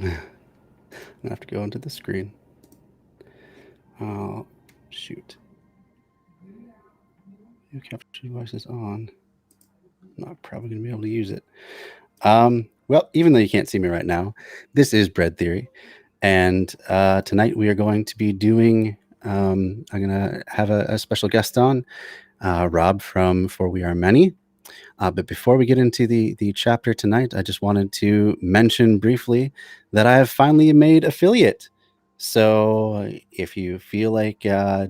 I have to go into the screen. Oh, shoot. New capture device is on. I'm not probably going to be able to use it. Well, even though you can't see me right now, this is Bread Theory. And tonight we are going to be doing, I'm going to have a special guest on, Rob from For We Are Many. But before we get into the chapter tonight, I just wanted to mention briefly that I have finally made affiliate. So if you feel like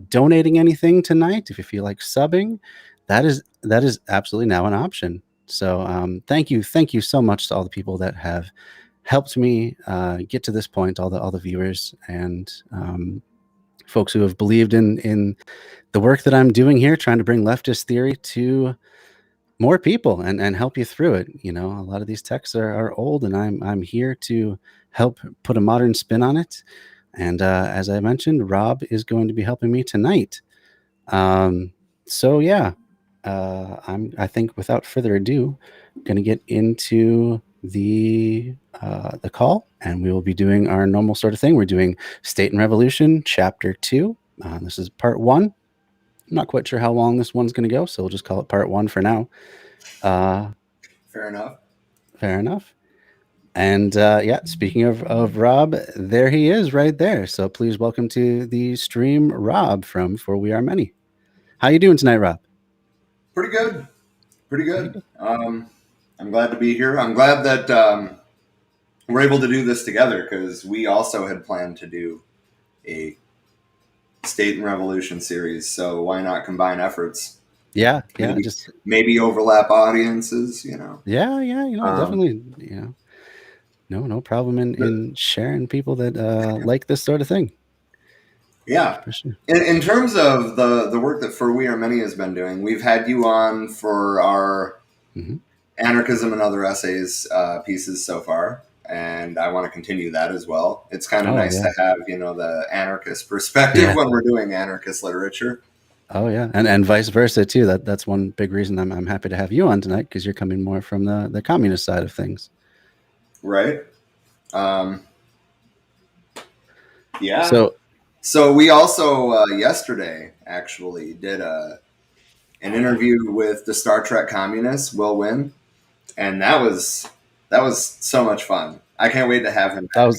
donating anything tonight, if you feel like subbing, that is absolutely now an option. So thank you so much to all the people that have helped me get to this point, all the viewers and folks who have believed in the work that I'm doing here, trying to bring leftist theory to more people and help you through it. You know, a lot of these texts are old, and I'm here to help put a modern spin on it. And as I mentioned, Rob is going to be helping me tonight. So yeah, I think without further ado, going to get into the call, and we will be doing our normal sort of thing. We're doing State and Revolution, Chapter 2. This is Part 1. I'm not quite sure how long this one's going to go, so we'll just call it Part 1 for now. Fair enough. Fair enough. And yeah, speaking of Rob, there he is right there. So please welcome to the stream, Rob from For We Are Many. How you doing tonight, Rob? Pretty good. I'm glad to be here. I'm glad that we're able to do this together, because we also had planned to do a State and Revolution series. So why not combine efforts? Yeah, maybe overlap audiences, you know. Yeah, definitely, you know, no problem in sharing people that like this sort of thing. Yeah, for sure. In terms of the work that For We Are Many has been doing, we've had you on for our Anarchism and Other Essays pieces so far, and I want to continue that as well. It's kind of nice to have, you know, the anarchist perspective when we're doing anarchist literature. Oh yeah, and vice versa too. That's one big reason I'm happy to have you on tonight, because you're coming more from the communist side of things. Right. Yeah. So we also yesterday actually did an interview with the Star Trek communist Will Wynn, and that was so much fun. I can't wait to have him back.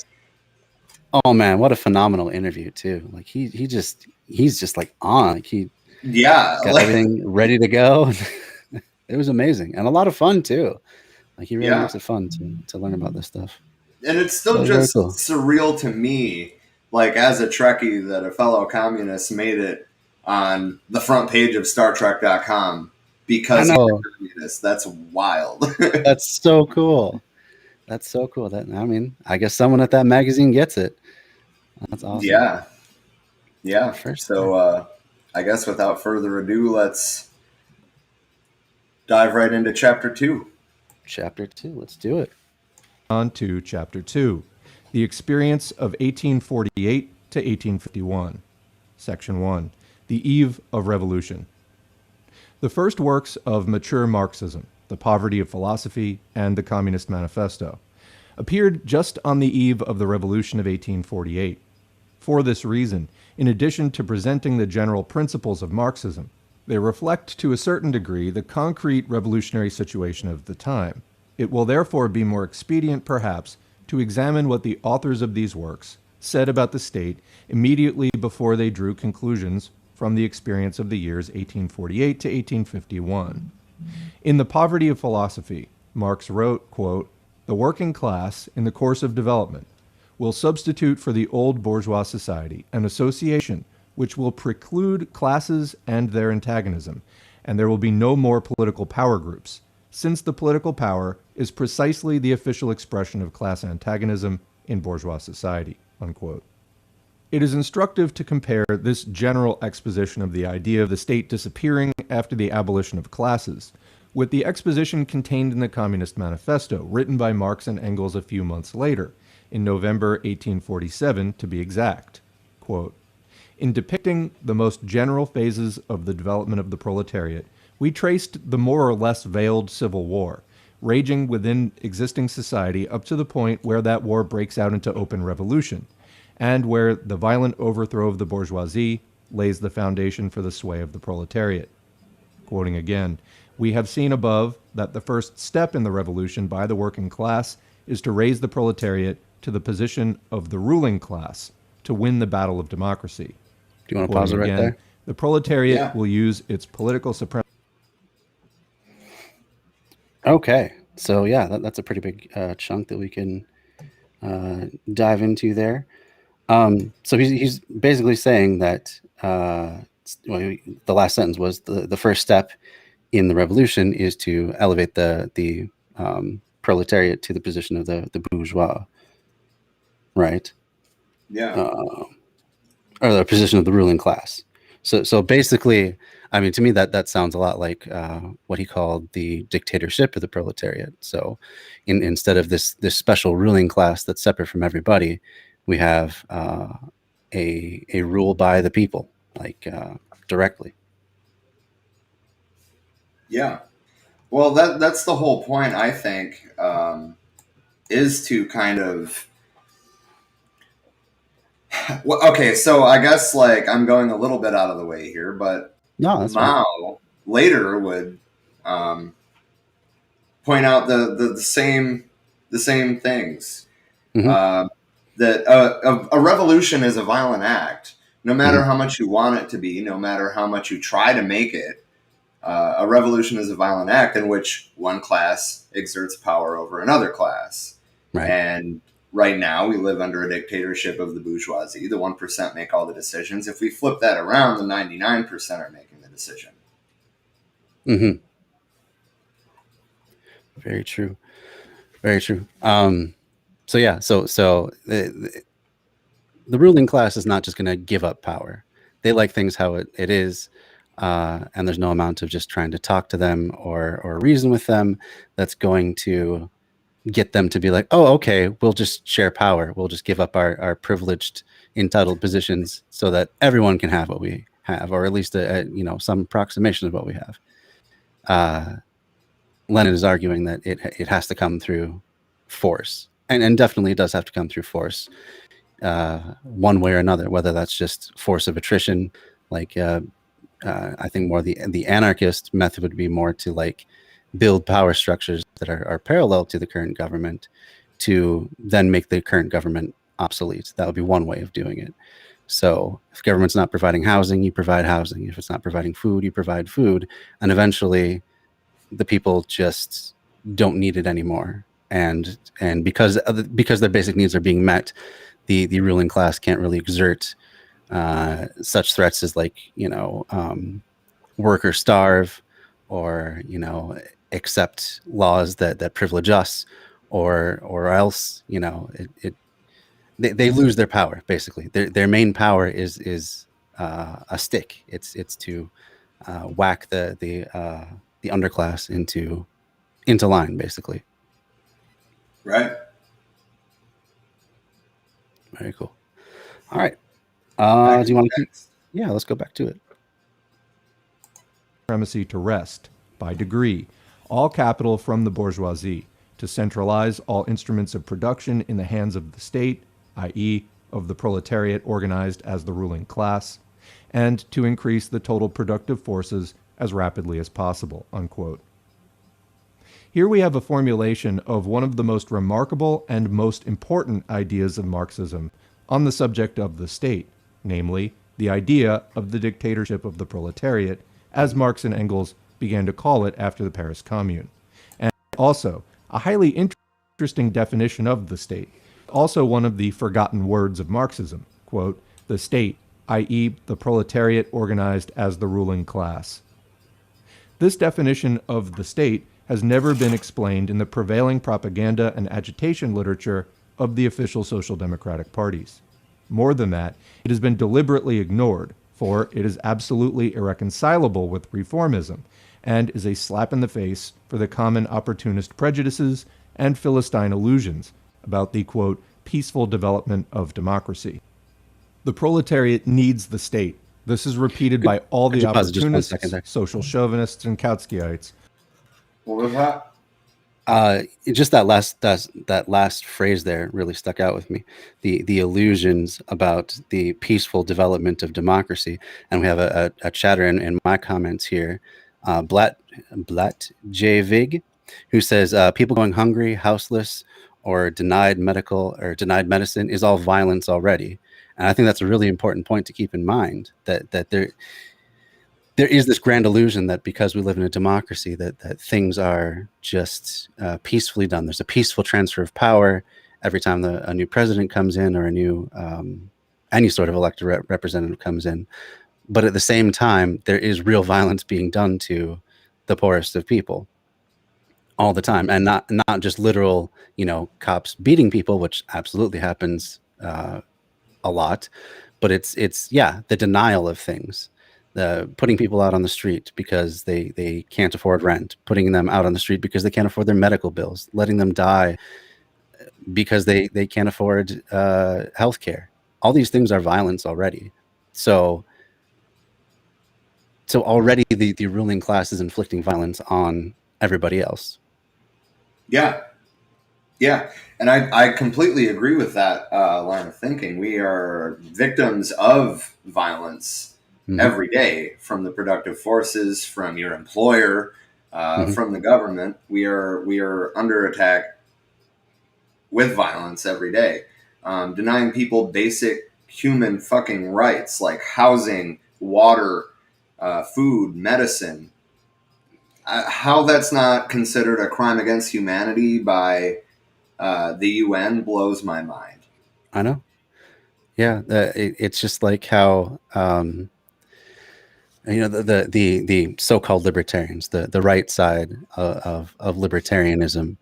Oh man, what a phenomenal interview too. Like he's just like on. Like got everything ready to go. It was amazing and a lot of fun too. Like he really makes it fun to learn about this stuff. And it's still just surreal to me, like as a Trekkie, that a fellow communist made it on the front page of StarTrek.com because he's a communist. That's wild. That's so cool. That's so cool. I guess someone at that magazine gets it. That's awesome. Yeah. So I guess without further ado, let's dive right into Chapter 2. Chapter 2. Let's do it. On to Chapter 2, The Experience of 1848 to 1851. Section 1, The Eve of Revolution. The first works of mature Marxism, The Poverty of Philosophy and the Communist Manifesto, appeared just on the eve of the Revolution of 1848. For this reason, in addition to presenting the general principles of Marxism, they reflect to a certain degree the concrete revolutionary situation of the time. It will therefore be more expedient, perhaps, to examine what the authors of these works said about the state immediately before they drew conclusions from the experience of the years 1848 to 1851. In The Poverty of Philosophy, Marx wrote, quote, "The working class, in the course of development, will substitute for the old bourgeois society an association which will preclude classes and their antagonism, and there will be no more political power groups, since the political power is precisely the official expression of class antagonism in bourgeois society," unquote. It is instructive to compare this general exposition of the idea of the state disappearing after the abolition of classes with the exposition contained in the Communist Manifesto, written by Marx and Engels a few months later, in November 1847 to be exact. Quote, "In depicting the most general phases of the development of the proletariat, we traced the more or less veiled civil war, raging within existing society up to the point where that war breaks out into open revolution, and where the violent overthrow of the bourgeoisie lays the foundation for the sway of the proletariat. Quoting again, "We have seen above that the first step in the revolution by the working class is to raise the proletariat to the position of the ruling class to win the battle of democracy." Do you want to pause it right there? "The proletariat will use its political supremacy." Okay, so yeah, that's a pretty big chunk that we can dive into there. So he's basically saying that the last sentence was the first step in the revolution is to elevate the proletariat to the position of the bourgeois, right? Yeah. Or the position of the ruling class. So basically, I mean, to me that sounds a lot like what he called the dictatorship of the proletariat. So instead of this special ruling class that's separate from everybody, we have a rule by the people, like directly. Yeah. Well, that's the whole point, I think, is to kind of. Well, okay, so I guess like I'm going a little bit out of the way here, but No, that's Mao right. later would point out the same things. Mm-hmm. That a revolution is a violent act, no matter Mm-hmm. how much you want it to be, no matter how much you try to make it. A revolution is a violent act in which one class exerts power over another class. Right. And right now we live under a dictatorship of the bourgeoisie. The 1% make all the decisions. If we flip that around, the 99% are making the decision. Mm-hmm. Very true. Very true. So yeah, so the ruling class is not just going to give up power. They like things how it is, and there's no amount of just trying to talk to them or reason with them that's going to get them to be like, oh, okay, we'll just share power. We'll just give up our privileged, entitled positions so that everyone can have what we have, or at least some approximation of what we have. Lenin is arguing that it has to come through force, and definitely it does have to come through force, one way or another. Whether that's just force of attrition, like I think more the anarchist method would be more to like build power structures that are parallel to the current government to then make the current government obsolete. That would be one way of doing it. So if government's not providing housing, you provide housing. If it's not providing food, you provide food, and eventually the people just don't need it anymore. And because their basic needs are being met, the ruling class can't really exert such threats as like work or starve, or accept laws that privilege us, or else they lose their power. Basically, their main power is a stick. It's to whack the underclass into line, basically. Right. Very cool. All right. Do you want to? Yeah, let's go back to it. Supremacy to wrest, by degree, all capital from the bourgeoisie, to centralize all instruments of production in the hands of the state, i.e., of the proletariat organized as the ruling class, and to increase the total productive forces as rapidly as possible, unquote. Here we have a formulation of one of the most remarkable and most important ideas of Marxism on the subject of the state, namely, the idea of the dictatorship of the proletariat, as Marx and Engels began to call it after the Paris Commune. And also, a highly interesting definition of the state, also one of the forgotten words of Marxism, quote, the state, i.e., the proletariat organized as the ruling class. This definition of the state has never been explained in the prevailing propaganda and agitation literature of the official social democratic parties. More than that, it has been deliberately ignored, for it is absolutely irreconcilable with reformism, and is a slap in the face for the common opportunist prejudices and Philistine illusions about the, quote, peaceful development of democracy. The proletariat needs the state. This is repeated by all the opportunists, social chauvinists, and Kautskyeites. What was that? Just that last phrase there really stuck out with me. The illusions about the peaceful development of democracy, and we have a chatter in my comments here, Blatt J Vig, who says people going hungry, houseless, or denied medicine is all violence already. And I think that's a really important point to keep in mind, that there is this grand illusion that because we live in a democracy that things are just peacefully done. There's a peaceful transfer of power every time a new president comes in, or a new any sort of elected representative comes in. But at the same time, there is real violence being done to the poorest of people all the time, and not just literal, cops beating people, which absolutely happens a lot, but it's the denial of things. Putting people out on the street because they can't afford rent, putting them out on the street because they can't afford their medical bills, letting them die because they can't afford health care. All these things are violence already. So already the ruling class is inflicting violence on everybody else. Yeah. And I completely agree with that line of thinking. We are victims of violence every day, from the productive forces, from your employer, from the government. We are under attack with violence every day, denying people basic human fucking rights like housing, water, food, medicine. How that's not considered a crime against humanity by the UN blows my mind. I know. Yeah, it's just like how the so-called libertarians, the right side of libertarianism,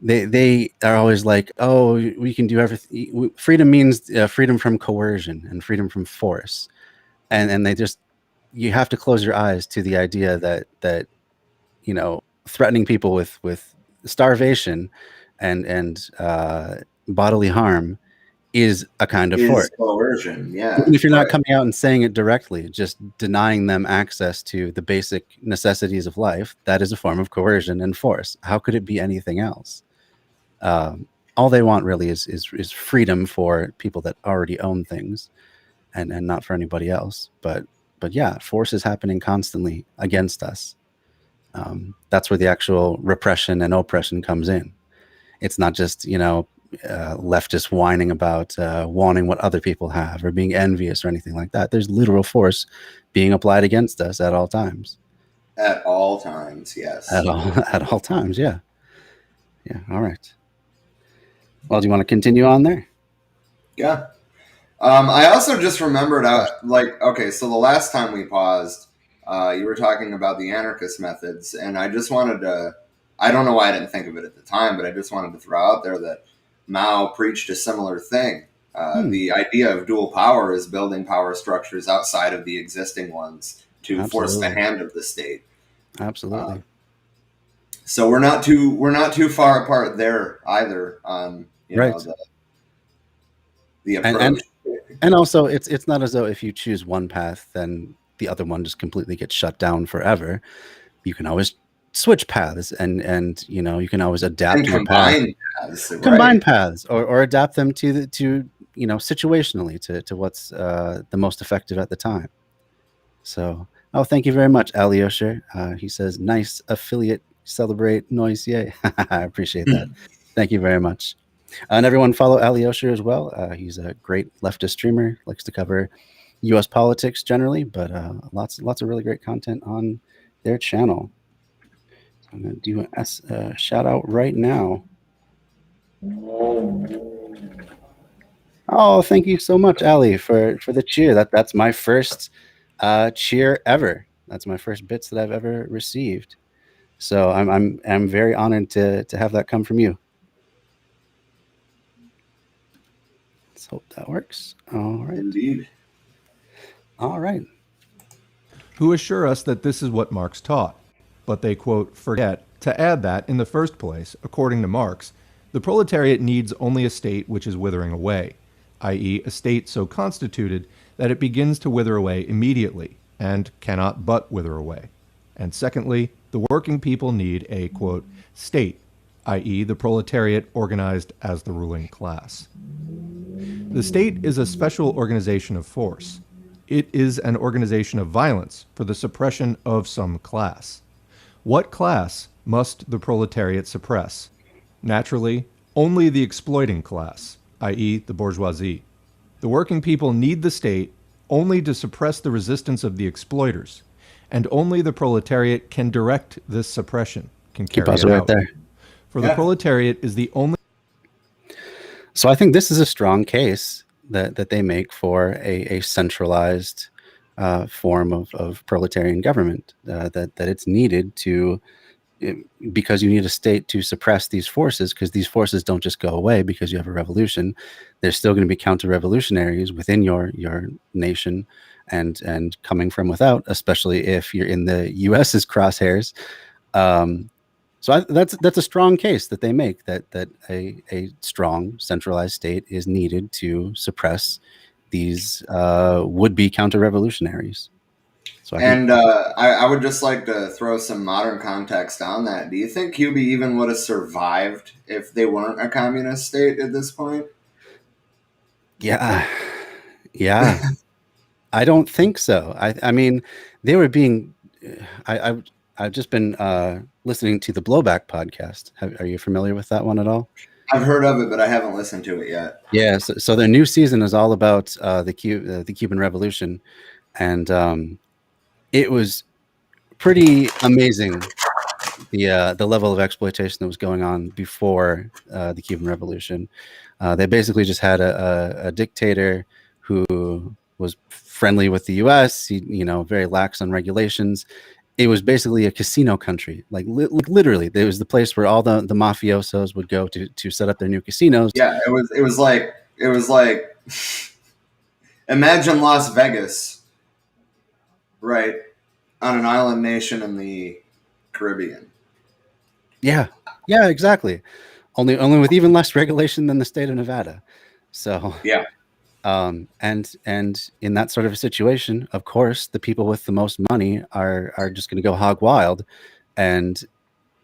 they are always like, oh, we can do everything. Freedom means freedom from coercion and freedom from force, and they just, you have to close your eyes to the idea that threatening people with starvation and bodily harm is a kind of force. Coercion, yeah. Even if you're not coming out and saying it directly, just denying them access to the basic necessities of life, that is a form of coercion and force. How could it be anything else? All they want really is freedom for people that already own things, and not for anybody else. But yeah, force is happening constantly against us. That's where the actual repression and oppression comes in. It's not just, leftists whining about wanting what other people have or being envious or anything like that. There's literal force being applied against us at all times. At all times, yes. At all times, yeah. Yeah, all right. Well, do you want to continue on there? Yeah. I also just remembered, so the last time we paused, you were talking about the anarchist methods, and I just wanted to, I don't know why I didn't think of it at the time, but I just wanted to throw out there that Mao preached a similar thing. The idea of dual power is building power structures outside of the existing ones to force the hand of the state. Absolutely. So we're not too far apart there either on the approach. And also, it's not as though if you choose one path, then the other one just completely gets shut down forever. You can always switch paths, and you can always adapt your combine paths, combine paths, or adapt them to situationally to what's the most effective at the time. So, thank you very much, Alyosha. He says, nice affiliate, celebrate, noise, yay. I appreciate that. Thank you very much. And everyone follow Alyosha as well. He's a great leftist streamer, likes to cover U.S. politics generally, but lots of really great content on their channel. So I'm going to do a shout out right now. Oh, thank you so much, Ali, for the cheer. That's my first cheer ever. That's my first bits that I've ever received. So I'm very honored to have that come from you. Let's hope that works. All right. Indeed. All right. Who assure us that this is what Marx taught, but they, quote, forget to add that, in the first place, according to Marx, the proletariat needs only a state which is withering away, i.e. a state so constituted that it begins to wither away immediately and cannot but wither away. And secondly, the working people need a, quote, state, i.e., the proletariat organized as the ruling class. The state is a special organization of force. It is an organization of violence for the suppression of some class. What class must the proletariat suppress? Naturally, only the exploiting class, i.e., the bourgeoisie. The working people need the state only to suppress the resistance of the exploiters, and only the proletariat can direct this suppression, can carry it out. There. For the proletariat is the only... So I think this is a strong case that they make for a centralized form of proletarian government, that it's needed because you need a state to suppress these forces, because these forces don't just go away because you have a revolution. There's still going to be counter-revolutionaries within your nation and coming from without, especially if you're in the US's crosshairs. So that's a strong case that they make, that a strong centralized state is needed to suppress these would-be counter-revolutionaries. So I would just like to throw some modern context on that. Do you think Cuba even would have survived if they weren't a communist state at this point? Yeah. I don't think so. I mean, they were being... I've just been listening to the Blowback podcast. Are you familiar with that one at all? I've heard of it, but I haven't listened to it yet. Yeah, so their new season is all about the Cuban Revolution, and it was pretty amazing, the level of exploitation that was going on before the Cuban Revolution. They basically just had a dictator who was friendly with the U.S. He, very lax on regulations. It was basically a casino country. Like literally, it was the place where all the mafiosos would go to set up their new casinos. Yeah, it was like imagine Las Vegas, right, on an island nation in the Caribbean. Yeah, exactly. Only with even less regulation than the state of Nevada. So yeah. And in that sort of a situation, of course, the people with the most money are just going to go hog wild and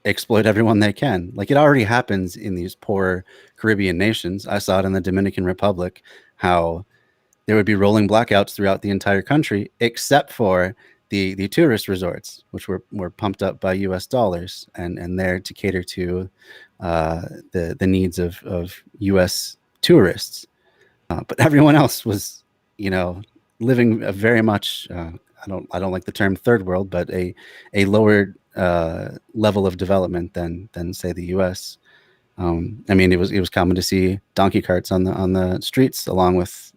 exploit everyone they can. Like, it already happens in these poor Caribbean nations. I saw it in the Dominican Republic, how there would be rolling blackouts throughout the entire country, except for the tourist resorts, which were pumped up by US dollars and there to cater to the needs of US tourists. But everyone else was, living a very much, I don't like the term third world, but a lower level of development than say the U.S. I mean, it was common to see donkey carts on the streets along with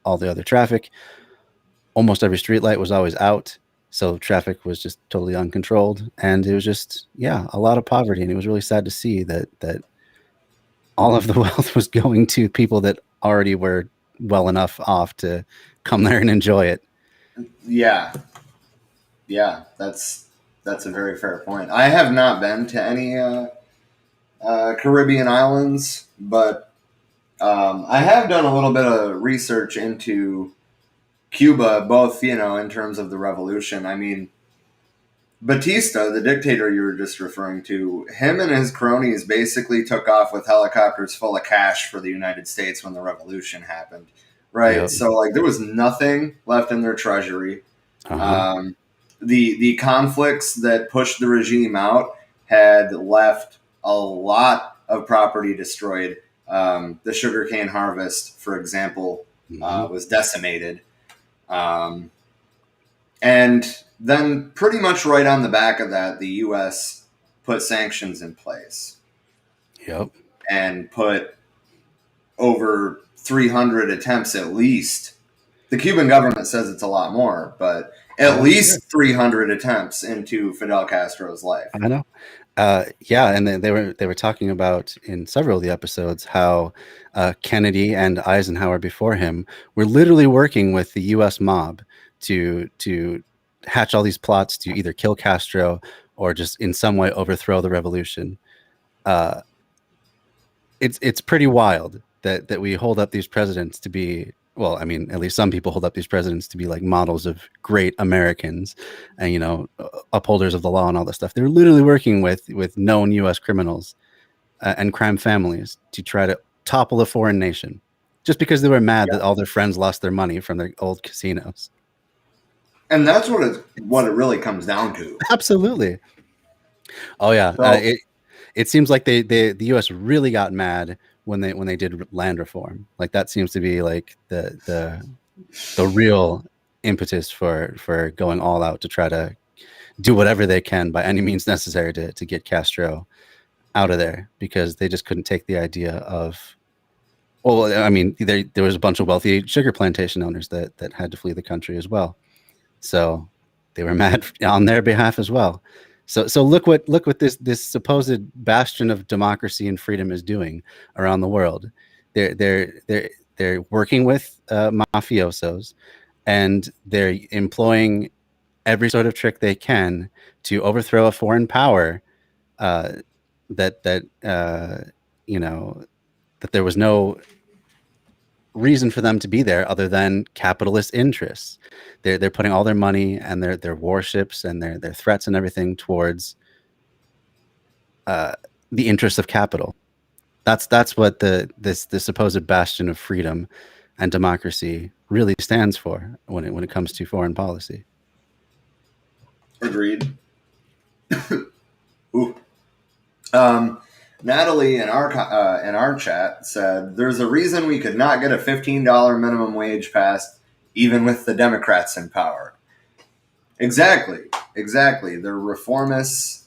all the other traffic. Almost every street light was always out, so traffic was just totally uncontrolled, and it was just a lot of poverty. And it was really sad to see that all of the wealth was going to people that already were well enough off to come there and enjoy it. Yeah, that's a very fair point. I have not been to any Caribbean islands, but I have done a little bit of research into Cuba, both in terms of the revolution. I mean, Batista, the dictator you were just referring to, him and his cronies basically took off with helicopters full of cash for the United States when the revolution happened, right? Yep. So, there was nothing left in their treasury. Uh-huh. The conflicts that pushed the regime out had left a lot of property destroyed. The sugarcane harvest, for example, was decimated. And then pretty much right on the back of that, the U.S. put sanctions in place. Yep. And put over 300 attempts at least. The Cuban government says it's a lot more, but at least 300 attempts into Fidel Castro's life. I know. And they were talking about in several of the episodes how Kennedy and Eisenhower before him were literally working with the U.S. mob to hatch all these plots to either kill Castro or just in some way overthrow the revolution. It's pretty wild that we hold up these presidents to be, well, I mean, at least some people hold up these presidents to be like models of great Americans and, upholders of the law and all this stuff. They're literally working with known U.S. criminals. and crime families to try to topple a foreign nation, just because they were mad that all their friends lost their money from their old casinos. And that's what it really comes down to. Absolutely. Oh yeah. So, it seems like the U.S. really got mad when they did land reform. Like that seems to be like the real impetus for going all out to try to do whatever they can by any means necessary to get Castro out of there, because they just couldn't take the idea of, well, I mean, there was a bunch of wealthy sugar plantation owners that had to flee the country as well. So they were mad on their behalf as well. So look what this supposed bastion of democracy and freedom is doing around the world. They're working with mafiosos, and they're employing every sort of trick they can to overthrow a foreign power that there was no reason for them to be there other than capitalist interests. They're putting all their money and their warships and their threats and everything towards the interests of capital. That's what this supposed bastion of freedom and democracy really stands for when it comes to foreign policy. Agreed. Ooh. Natalie in our chat said, "There's a reason we could not get a $15 minimum wage passed, even with the Democrats in power." Exactly. They're reformists.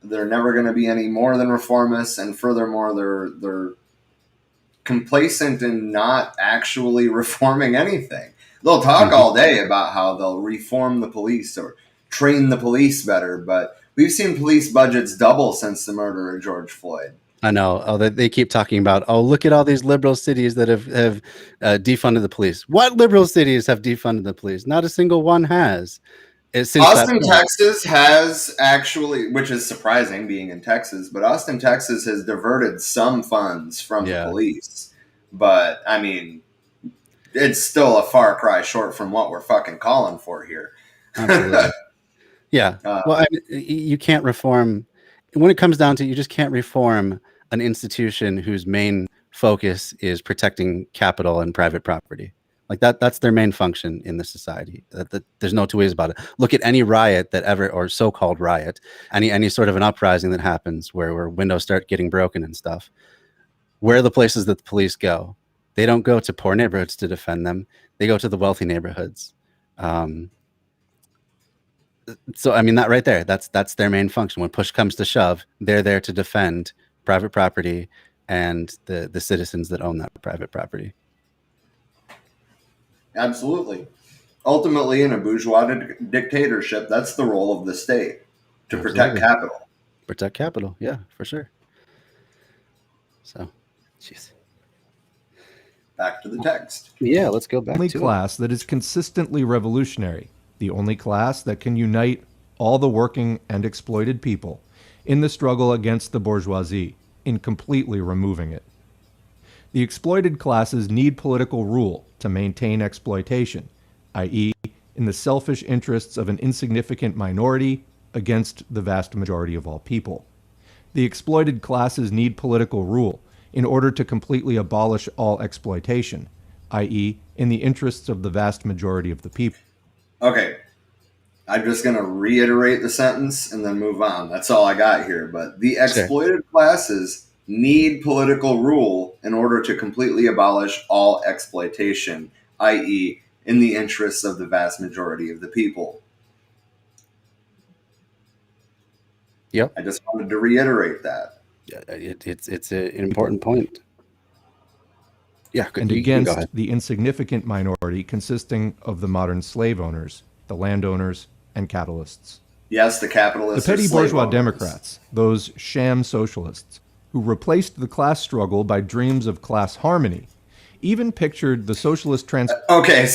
They're never going to be any more than reformists, and furthermore, they're complacent in not actually reforming anything. They'll talk all day about how they'll reform the police or train the police better, but we've seen police budgets double since the murder of George Floyd. I know. Oh, they keep talking about, oh, look at all these liberal cities that have defunded the police. What liberal cities have defunded the police? Not a single one has. Austin, Texas has actually, which is surprising being in Texas, but Austin, Texas has diverted some funds from the police. But, I mean, it's still a far cry short from what we're fucking calling for here. Absolutely. Yeah. Well, you can't reform. When it comes down to it, you just can't reform an institution whose main focus is protecting capital and private property. Like that's their main function in the society. There's no two ways about it. Look at any riot that ever, or so-called riot, any sort of an uprising that happens where windows start getting broken and stuff. Where are the places that the police go? They don't go to poor neighborhoods to defend them. They go to the wealthy neighborhoods. So, I mean, that right there, that's their main function. When push comes to shove, they're there to defend private property and the citizens that own that private property. Absolutely. Ultimately, in a bourgeois dictatorship, that's the role of the state, to protect capital. Protect capital, yeah, for sure. So, jeez. Back to the text. Yeah, let's go back to the only class that is consistently revolutionary, the only class that can unite all the working and exploited people in the struggle against the bourgeoisie, in completely removing it. The exploited classes need political rule to maintain exploitation, i.e., in the selfish interests of an insignificant minority against the vast majority of all people. The exploited classes need political rule in order to completely abolish all exploitation, i.e., in the interests of the vast majority of the people. Okay. I'm just going to reiterate the sentence and then move on. That's all I got here. But the exploited classes need political rule in order to completely abolish all exploitation, i.e., in the interests of the vast majority of the people. Yep. I just wanted to reiterate that. Yeah, it's an important point. Yeah, and against the insignificant minority consisting of the modern slave owners, the landowners, and capitalists. Yes, the capitalists. The petty bourgeois Democrats, those sham socialists, who replaced the class struggle by dreams of class harmony, even pictured the socialist Okay,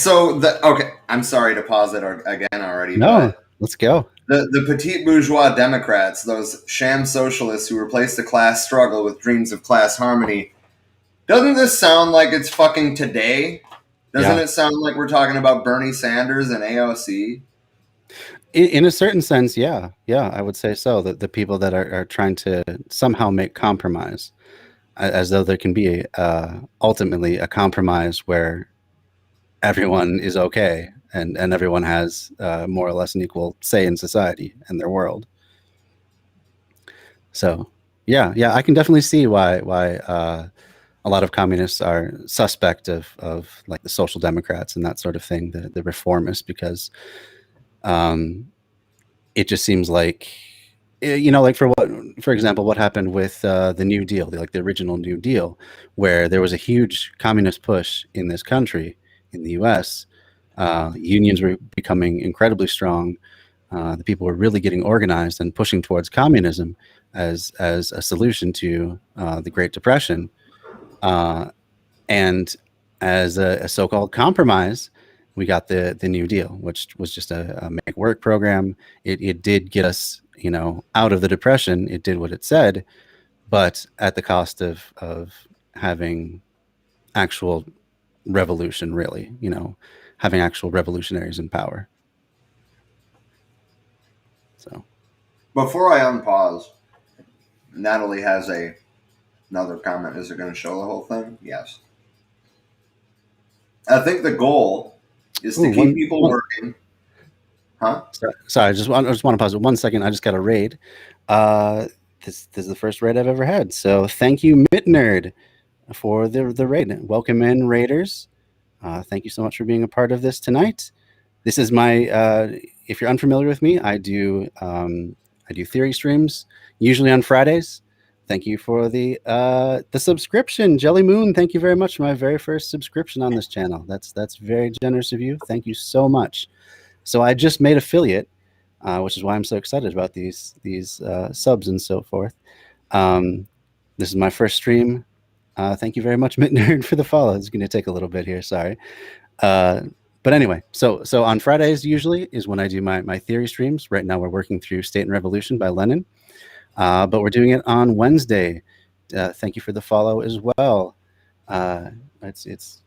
I'm sorry to pause it again already. No, let's go. The petite bourgeois Democrats, those sham socialists who replaced the class struggle with dreams of class harmony. Doesn't this sound like it's fucking today? Doesn't it sound like we're talking about Bernie Sanders and AOC? In a certain sense, yeah, I would say so. That the people that are trying to somehow make compromise, as though there can be ultimately a compromise where everyone is okay and everyone has more or less an equal say in society and their world. So yeah, I can definitely see why a lot of communists are suspect of like the social democrats and that sort of thing, the reformists, because it just seems like, like for example, what happened with the New Deal, like the original New Deal, where there was a huge communist push in this country, in the U.S. Unions were becoming incredibly strong. The people were really getting organized and pushing towards communism as a solution to the Great Depression, and as a so-called compromise, we got the New Deal, which was just a make work program. It did get us, out of the depression. It did what it said, but at the cost of having actual revolution, really, having actual revolutionaries in power. So before I unpause, Natalie has another comment. Is it going to show the whole thing? Yes. I think the goal is to keep people working. Huh? Sorry, I just want to pause it 1 second. I just got a raid. This is the first raid I've ever had. So thank you, Mitnerd, for the raid. Welcome in, raiders. Thank you so much for being a part of this tonight. This is my. If you're unfamiliar with me, I do theory streams usually on Fridays. Thank you for the subscription, Jelly Moon. Thank you very much for my very first subscription on this channel. That's very generous of you. Thank you so much. So I just made affiliate, which is why I'm so excited about these subs and so forth. This is my first stream. Thank you very much, Mitnerd, for the follow. It's going to take a little bit here. Sorry. But anyway, so on Fridays usually is when I do my theory streams. Right now we're working through State and Revolution by Lenin. But we're doing it on Wednesday. Thank you for the follow as well. It's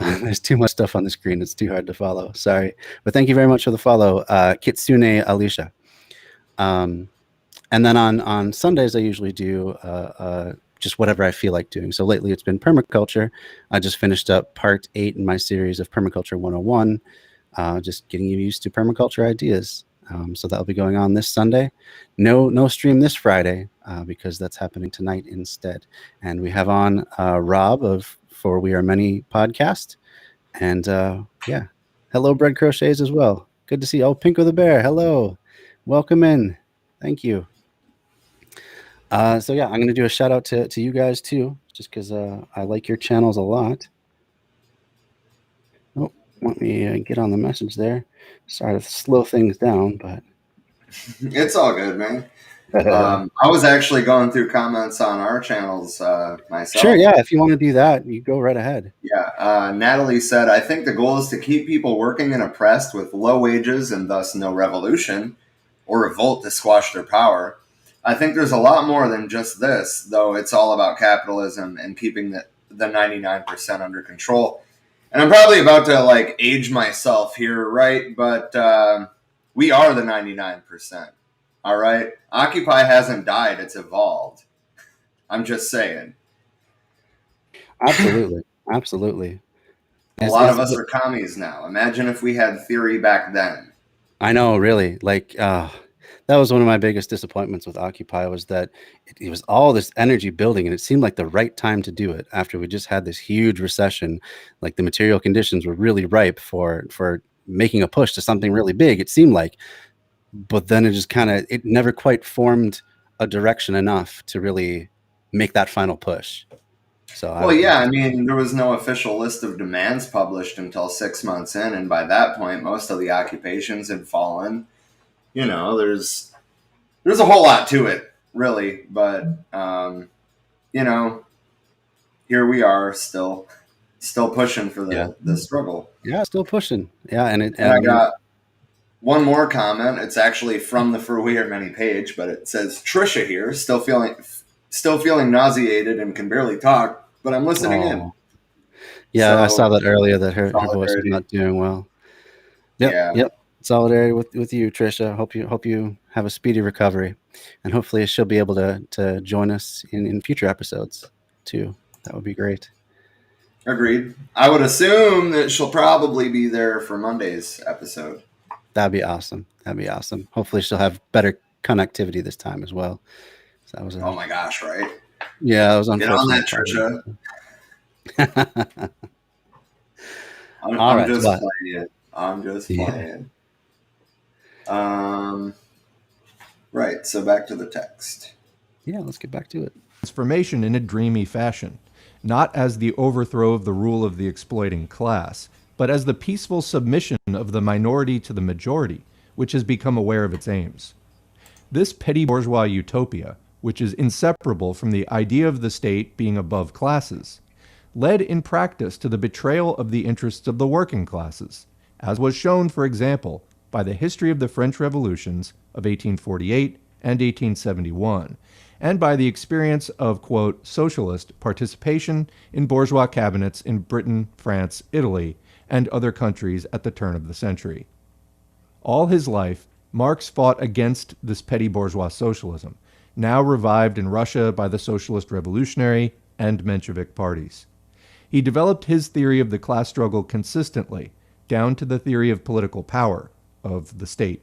there's too much stuff on the screen. It's too hard to follow. Sorry. But thank you very much for the follow, Kitsune Alicia. And then on Sundays, I usually do just whatever I feel like doing. So lately it's been permaculture. I just finished up part 8 in my series of Permaculture 101, just getting you used to permaculture ideas. So that'll be going on this Sunday. No stream this Friday because that's happening tonight instead. And we have on Rob of For We Are Many podcast. And yeah, hello, Bread Crochets as well. Good to see you. Oh, Pinko the Bear, hello. Welcome in. Thank you. So yeah, I'm going to do a shout out to you guys too, just because I like your channels a lot. Oh, let me get on the message there. Sorry to slow things down, but it's all good, man. I was actually going through comments on our channels myself. Sure, yeah. If you want to do that, you go right ahead. Yeah. Natalie said, I think the goal is to keep people working and oppressed with low wages and thus no revolution or revolt to squash their power. I think there's a lot more than just this, though it's all about capitalism and keeping the 99% under control. And I'm probably about to age myself here, right? But we are the 99%. All right? Occupy hasn't died, it's evolved. I'm just saying. Absolutely. Absolutely. A lot of us are commies now. Imagine if we had theory back then. I know, really. That was one of my biggest disappointments with Occupy, was that it was all this energy building, and it seemed like the right time to do it after we just had this huge recession. Like the material conditions were really ripe for making a push to something really big, it seemed like. But then it never quite formed a direction enough to really make that final push. So I mean, there was no official list of demands published until 6 months in, and by that point, most of the occupations had fallen. There's a whole lot to it, really, but here we are still pushing for the struggle. Yeah, still pushing. Yeah, and I got one more comment. It's actually from the For We Are Many page, but it says Trisha here, still feeling nauseated and can barely talk, but I'm listening in. Yeah, so, I saw that earlier, that her voice is not doing well. Yep. solidarity with you, Trisha. Hope you have a speedy recovery, and hopefully she'll be able to join us in future episodes too. That would be great. Agreed. I would assume that she'll probably be there for Monday's episode. That'd be awesome. Hopefully she'll have better connectivity this time as well. So that was oh my gosh, right? Yeah, that was unfortunate. Get on that, Trisha. I'm just playing. I'm just playing. Right, so back to the text. Yeah, let's get back to it. Transformation in a dreamy fashion, not as the overthrow of the rule of the exploiting class, but as the peaceful submission of the minority to the majority, which has become aware of its aims. This petty bourgeois utopia, which is inseparable from the idea of the state being above classes, led in practice to the betrayal of the interests of the working classes, as was shown, for example, by the history of the French revolutions of 1848 and 1871, and by the experience of, quote, socialist participation in bourgeois cabinets in Britain, France, Italy, and other countries at the turn of the century. All his life, Marx fought against this petty bourgeois socialism, now revived in Russia by the Socialist Revolutionary and Menshevik parties. He developed his theory of the class struggle consistently, down to the theory of political power, of the state.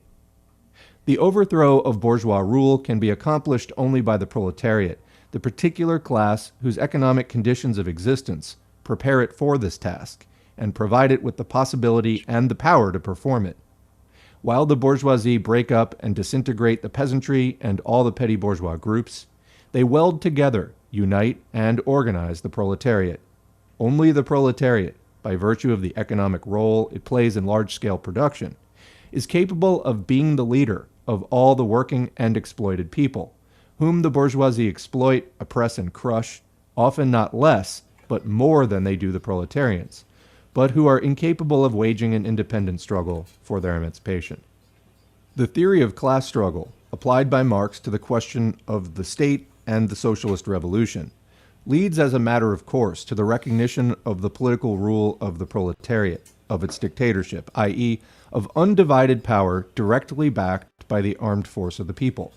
The overthrow of bourgeois rule can be accomplished only by the proletariat, the particular class whose economic conditions of existence prepare it for this task, and provide it with the possibility and the power to perform it. While the bourgeoisie break up and disintegrate the peasantry and all the petty bourgeois groups, they weld together, unite, and organize the proletariat. Only the proletariat, by virtue of the economic role it plays in large-scale production, is capable of being the leader of all the working and exploited people, whom the bourgeoisie exploit, oppress, and crush, often not less, but more than they do the proletarians, but who are incapable of waging an independent struggle for their emancipation. The theory of class struggle, applied by Marx to the question of the state and the socialist revolution, leads as a matter of course to the recognition of the political rule of the proletariat, of its dictatorship, i.e., of undivided power directly backed by the armed force of the people.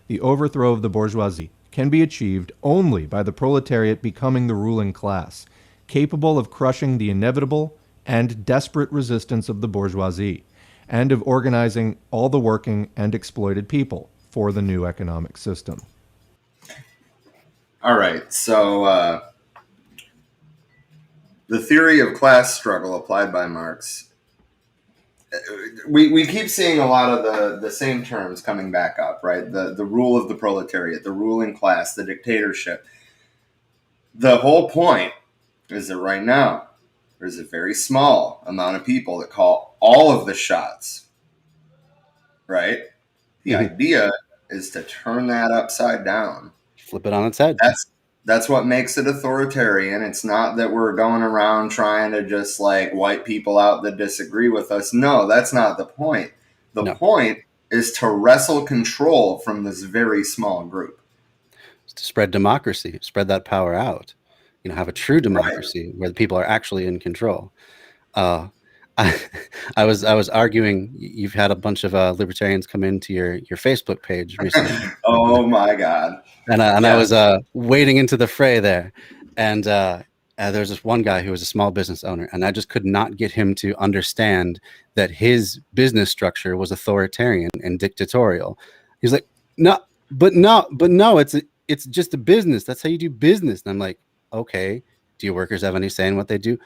The overthrow of the bourgeoisie can be achieved only by the proletariat becoming the ruling class, capable of crushing the inevitable and desperate resistance of the bourgeoisie, and of organizing all the working and exploited people for the new economic system. All right, so the theory of class struggle applied by Marx. We keep seeing a lot of the same terms coming back up, right? The rule of the proletariat, the ruling class, the dictatorship. The whole point is that right now there's a very small amount of people that call all of the shots, right? The idea is to turn that upside down. Flip it on its head. That's what makes it authoritarian. It's not that we're going around trying to just like wipe people out that disagree with us. No, that's not the point. The point is to wrestle control from this very small group. It's to spread democracy, spread that power out. You know, have a true democracy where the people are actually in control. I was arguing. You've had a bunch of libertarians come into your Facebook page recently. Oh my God! And I was wading into the fray there, and there's this one guy who was a small business owner, and I just could not get him to understand that his business structure was authoritarian and dictatorial. He's like, no, it's just a business. That's how you do business. And I'm like, okay, do your workers have any say in what they do?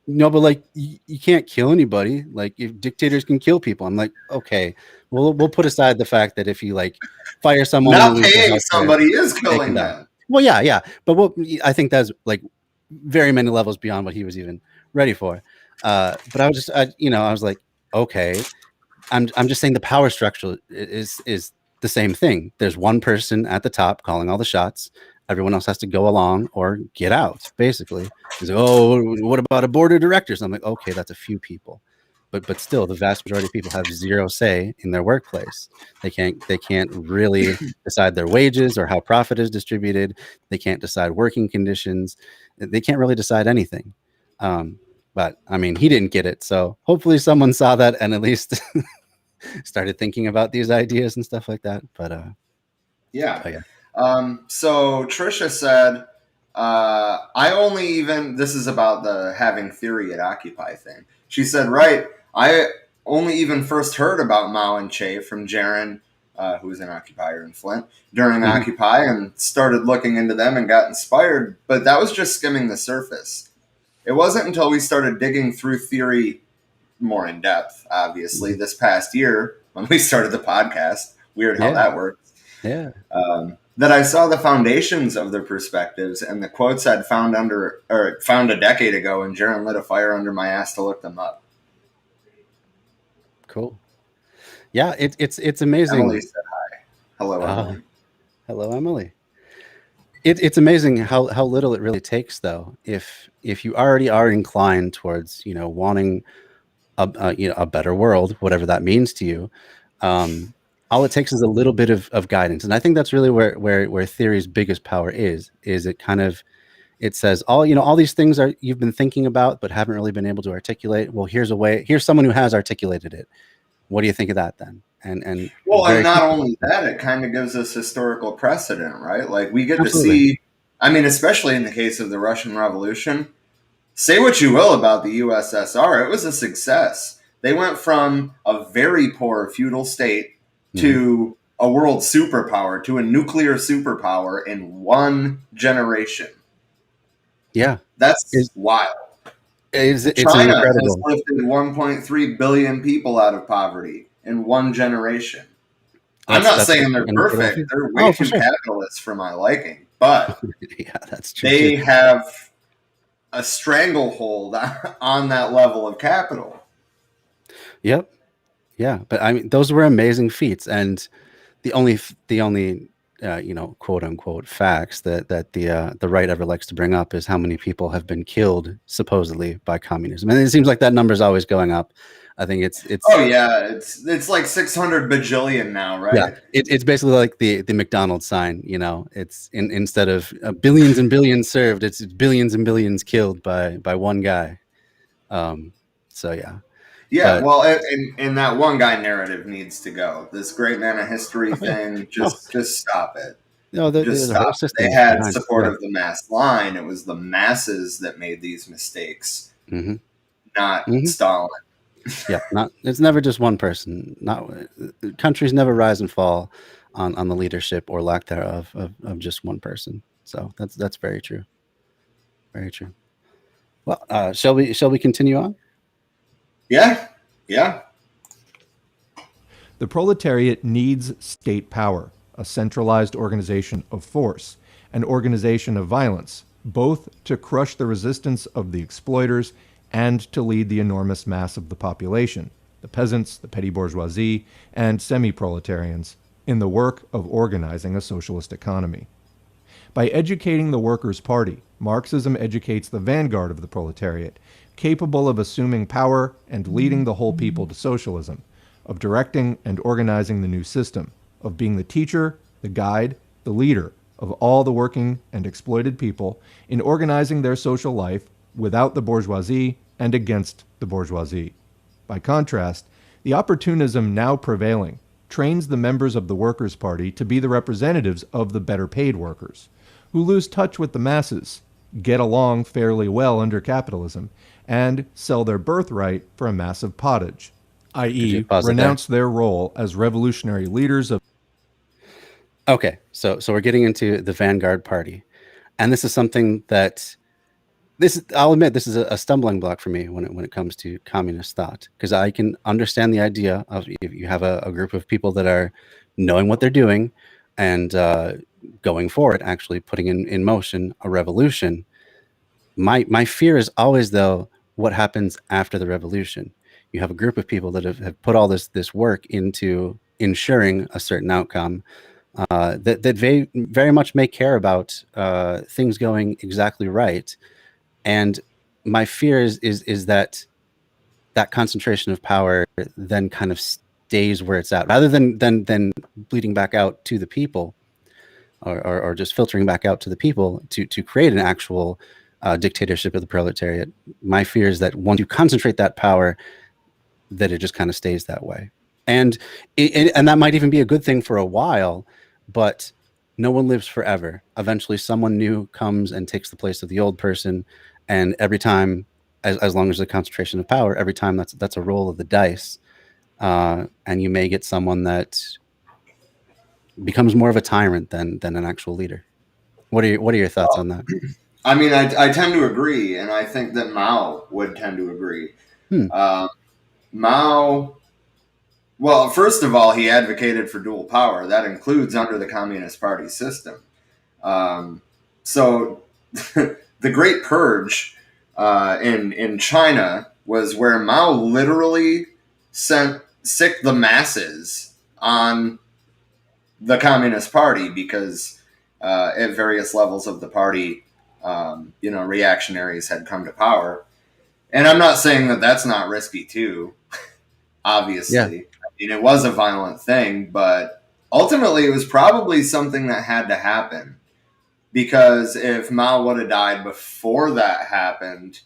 No, but like you can't kill anybody. Like if dictators can kill people, I'm like, okay, we'll put aside the fact that if you like fire someone, not paying somebody is killing them. Well, yeah, but I think that's like very many levels beyond what he was even ready for. But I was like, okay, I'm just saying the power structure is the same thing. There's one person at the top calling all the shots. Everyone else has to go along or get out, basically. He's like, oh, what about a board of directors? I'm like, okay, that's a few people. But still, the vast majority of people have zero say in their workplace. They can't really decide their wages or how profit is distributed. They can't decide working conditions. They can't really decide anything. But, I mean, he didn't get it. So hopefully someone saw that and at least started thinking about these ideas and stuff like that. But yeah. oh, yeah. So Trisha said, I only even, this is about the having theory at Occupy thing. She said, right, I only even first heard about Mao and Che from Jaron, who was an occupier in Flint, during Occupy, and started looking into them and got inspired. But that was just skimming the surface. It wasn't until we started digging through theory more in depth, obviously, this past year when we started the podcast. Weird how that works. Yeah. That I saw the foundations of their perspectives, and the quotes I'd found a decade ago, and Jaron lit a fire under my ass to look them up. Cool. Yeah, it's amazing. Emily said hi. Hello, Emily. Hello, Emily. It's amazing how little it really takes, though. If you already are inclined towards wanting a better world, whatever that means to you, all it takes is a little bit of guidance. And I think that's really where theory's biggest power is it says all these things you've been thinking about but haven't really been able to articulate. Well, here's someone who has articulated it. What do you think of that then? And not only that, it kind of gives us historical precedent, right? Like we get to see, I mean, especially in the case of the Russian Revolution, say what you will about the USSR, it was a success. They went from a very poor feudal state to a world superpower, to a nuclear superpower in one generation. Yeah. That's wild. It's China incredible. has lifted 1.3 billion people out of poverty in one generation. I'm not saying they're perfect. They're way too capitalist for my liking. But yeah, that's true. They have a stranglehold on that level of capital. Yep. Yeah, but I mean, those were amazing feats, and the only quote unquote facts that the right ever likes to bring up is how many people have been killed supposedly by communism, and it seems like that number is always going up. I think it's oh yeah, it's like 600 bajillion now, right? Yeah, it's basically like the McDonald's sign. It's instead of billions and billions served, it's billions and billions killed by one guy. So yeah. Yeah, well, and that one guy narrative needs to go. This great man of history thing, just stop it. No, just stop. They had support of the mass line. It was the masses that made these mistakes, not Stalin. Yeah, it's never just one person. Countries never rise and fall on the leadership or lack thereof of just one person. So that's very true. Very true. Well, shall we continue on? Yeah. The proletariat needs state power, a centralized organization of force, an organization of violence, both to crush the resistance of the exploiters and to lead the enormous mass of the population, the peasants, the petty bourgeoisie, and semi-proletarians, in the work of organizing a socialist economy. By educating the Workers' Party, Marxism educates the vanguard of the proletariat, capable of assuming power and leading the whole people to socialism, of directing and organizing the new system, of being the teacher, the guide, the leader of all the working and exploited people in organizing their social life without the bourgeoisie and against the bourgeoisie. By contrast, the opportunism now prevailing trains the members of the Workers' Party to be the representatives of the better paid workers, who lose touch with the masses, get along fairly well under capitalism, and sell their birthright for a massive pottage, i.e. renounce their role as revolutionary leaders of... Okay, so we're getting into the vanguard party. And this is something that... I'll admit, this is a stumbling block for me when it comes to communist thought, because I can understand the idea of if you have a group of people that are knowing what they're doing and going forward, actually putting in motion a revolution. My fear is always, though, what happens after the revolution. You have a group of people that have put all this work into ensuring a certain outcome that they very much may care about things going exactly right. And my fear is that concentration of power then kind of stays where it's at, rather than bleeding back out to the people, or just filtering back out to the people to create an actual dictatorship of the proletariat. My fear is that once you concentrate that power, that it just kind of stays that way. And and that might even be a good thing for a while, but no one lives forever. Eventually, someone new comes and takes the place of the old person, and every time, as long as the concentration of power, every time that's a roll of the dice, and you may get someone that becomes more of a tyrant than an actual leader. What are your thoughts on that? I mean, I tend to agree, and I think that Mao would tend to agree. Mao. Well, first of all, he advocated for dual power. That includes under the Communist Party system. So the Great Purge in China was where Mao literally sicked the masses on the Communist Party because at various levels of the party, reactionaries had come to power. And I'm not saying that that's not risky too, obviously. Yeah. I mean, it was a violent thing, but ultimately it was probably something that had to happen. Because if Mao would have died before that happened,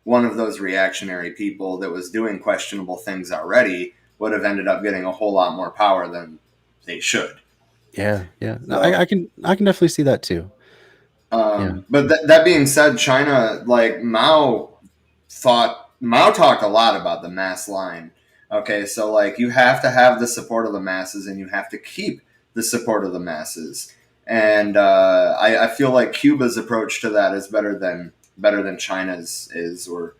one of those reactionary people that was doing questionable things already would have ended up getting a whole lot more power than they should. Yeah. No, I can definitely see that too. But that being said, China, like Mao talked a lot about the mass line. Okay, so like you have to have the support of the masses, and you have to keep the support of the masses. And I feel like Cuba's approach to that is better than China's is, or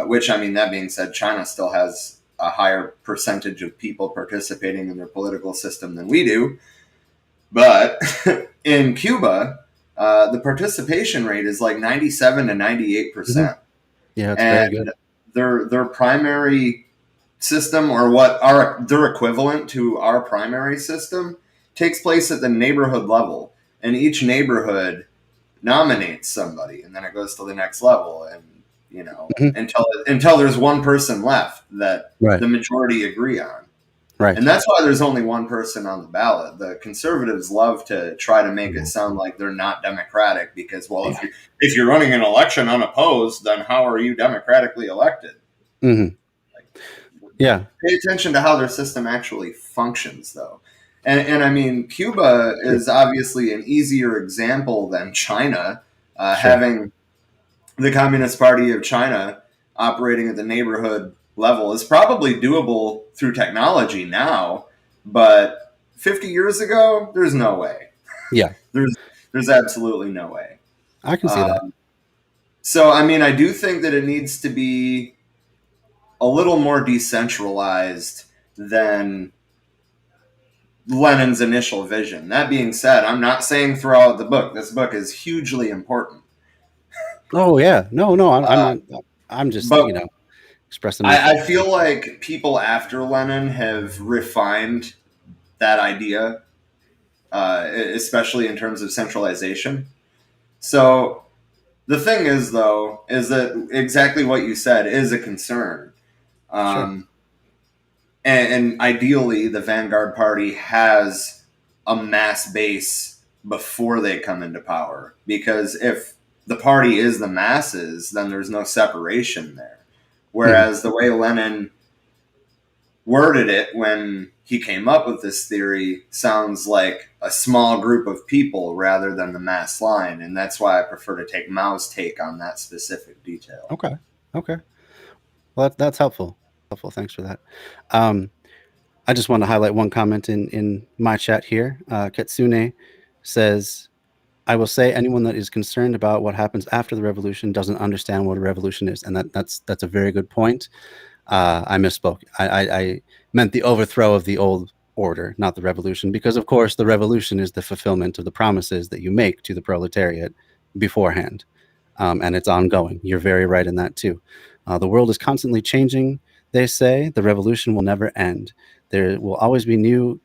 which, I mean, that being said, China still has a higher percentage of people participating in their political system than we do. But in Cuba, the participation rate is like 97 to 98%. Yeah, it's very good. Their primary system, or their equivalent to our primary system, takes place at the neighborhood level, and each neighborhood nominates somebody, and then it goes to the next level, and until there's one person left that the majority agree on. Right. And that's why there's only one person on the ballot. The conservatives love to try to make it sound like they're not democratic because, well, if you're running an election unopposed, then how are you democratically elected? Mm-hmm. Pay attention to how their system actually functions, though. And I mean, Cuba is obviously an easier example than China, having the Communist Party of China operating at the neighborhood level is probably doable through technology now, but 50 years ago, there's no way. Yeah. There's absolutely no way. I can see that. So, I mean, I do think that it needs to be a little more decentralized than Lenin's initial vision. That being said, I'm not saying throw out the book. This book is hugely important. Oh yeah, no, I'm just expressing. I feel like people after Lenin have refined that idea, especially in terms of centralization. So the thing is, though, is that exactly what you said is a concern. And ideally, the Vanguard Party has a mass base before they come into power. Because if the party is the masses, then there's no separation there. Whereas the way Lenin worded it when he came up with this theory sounds like a small group of people rather than the mass line. And that's why I prefer to take Mao's take on that specific detail. Okay. Well, that's helpful. Thanks for that. I just want to highlight one comment in my chat here. Ketsune says, I will say anyone that is concerned about what happens after the revolution doesn't understand what a revolution is. And that's a very good point. I misspoke. I meant the overthrow of the old order, not the revolution, because of course the revolution is the fulfillment of the promises that you make to the proletariat beforehand. And it's ongoing. You're very right in that too. The world is constantly changing, they say. The revolution will never end. There will always be new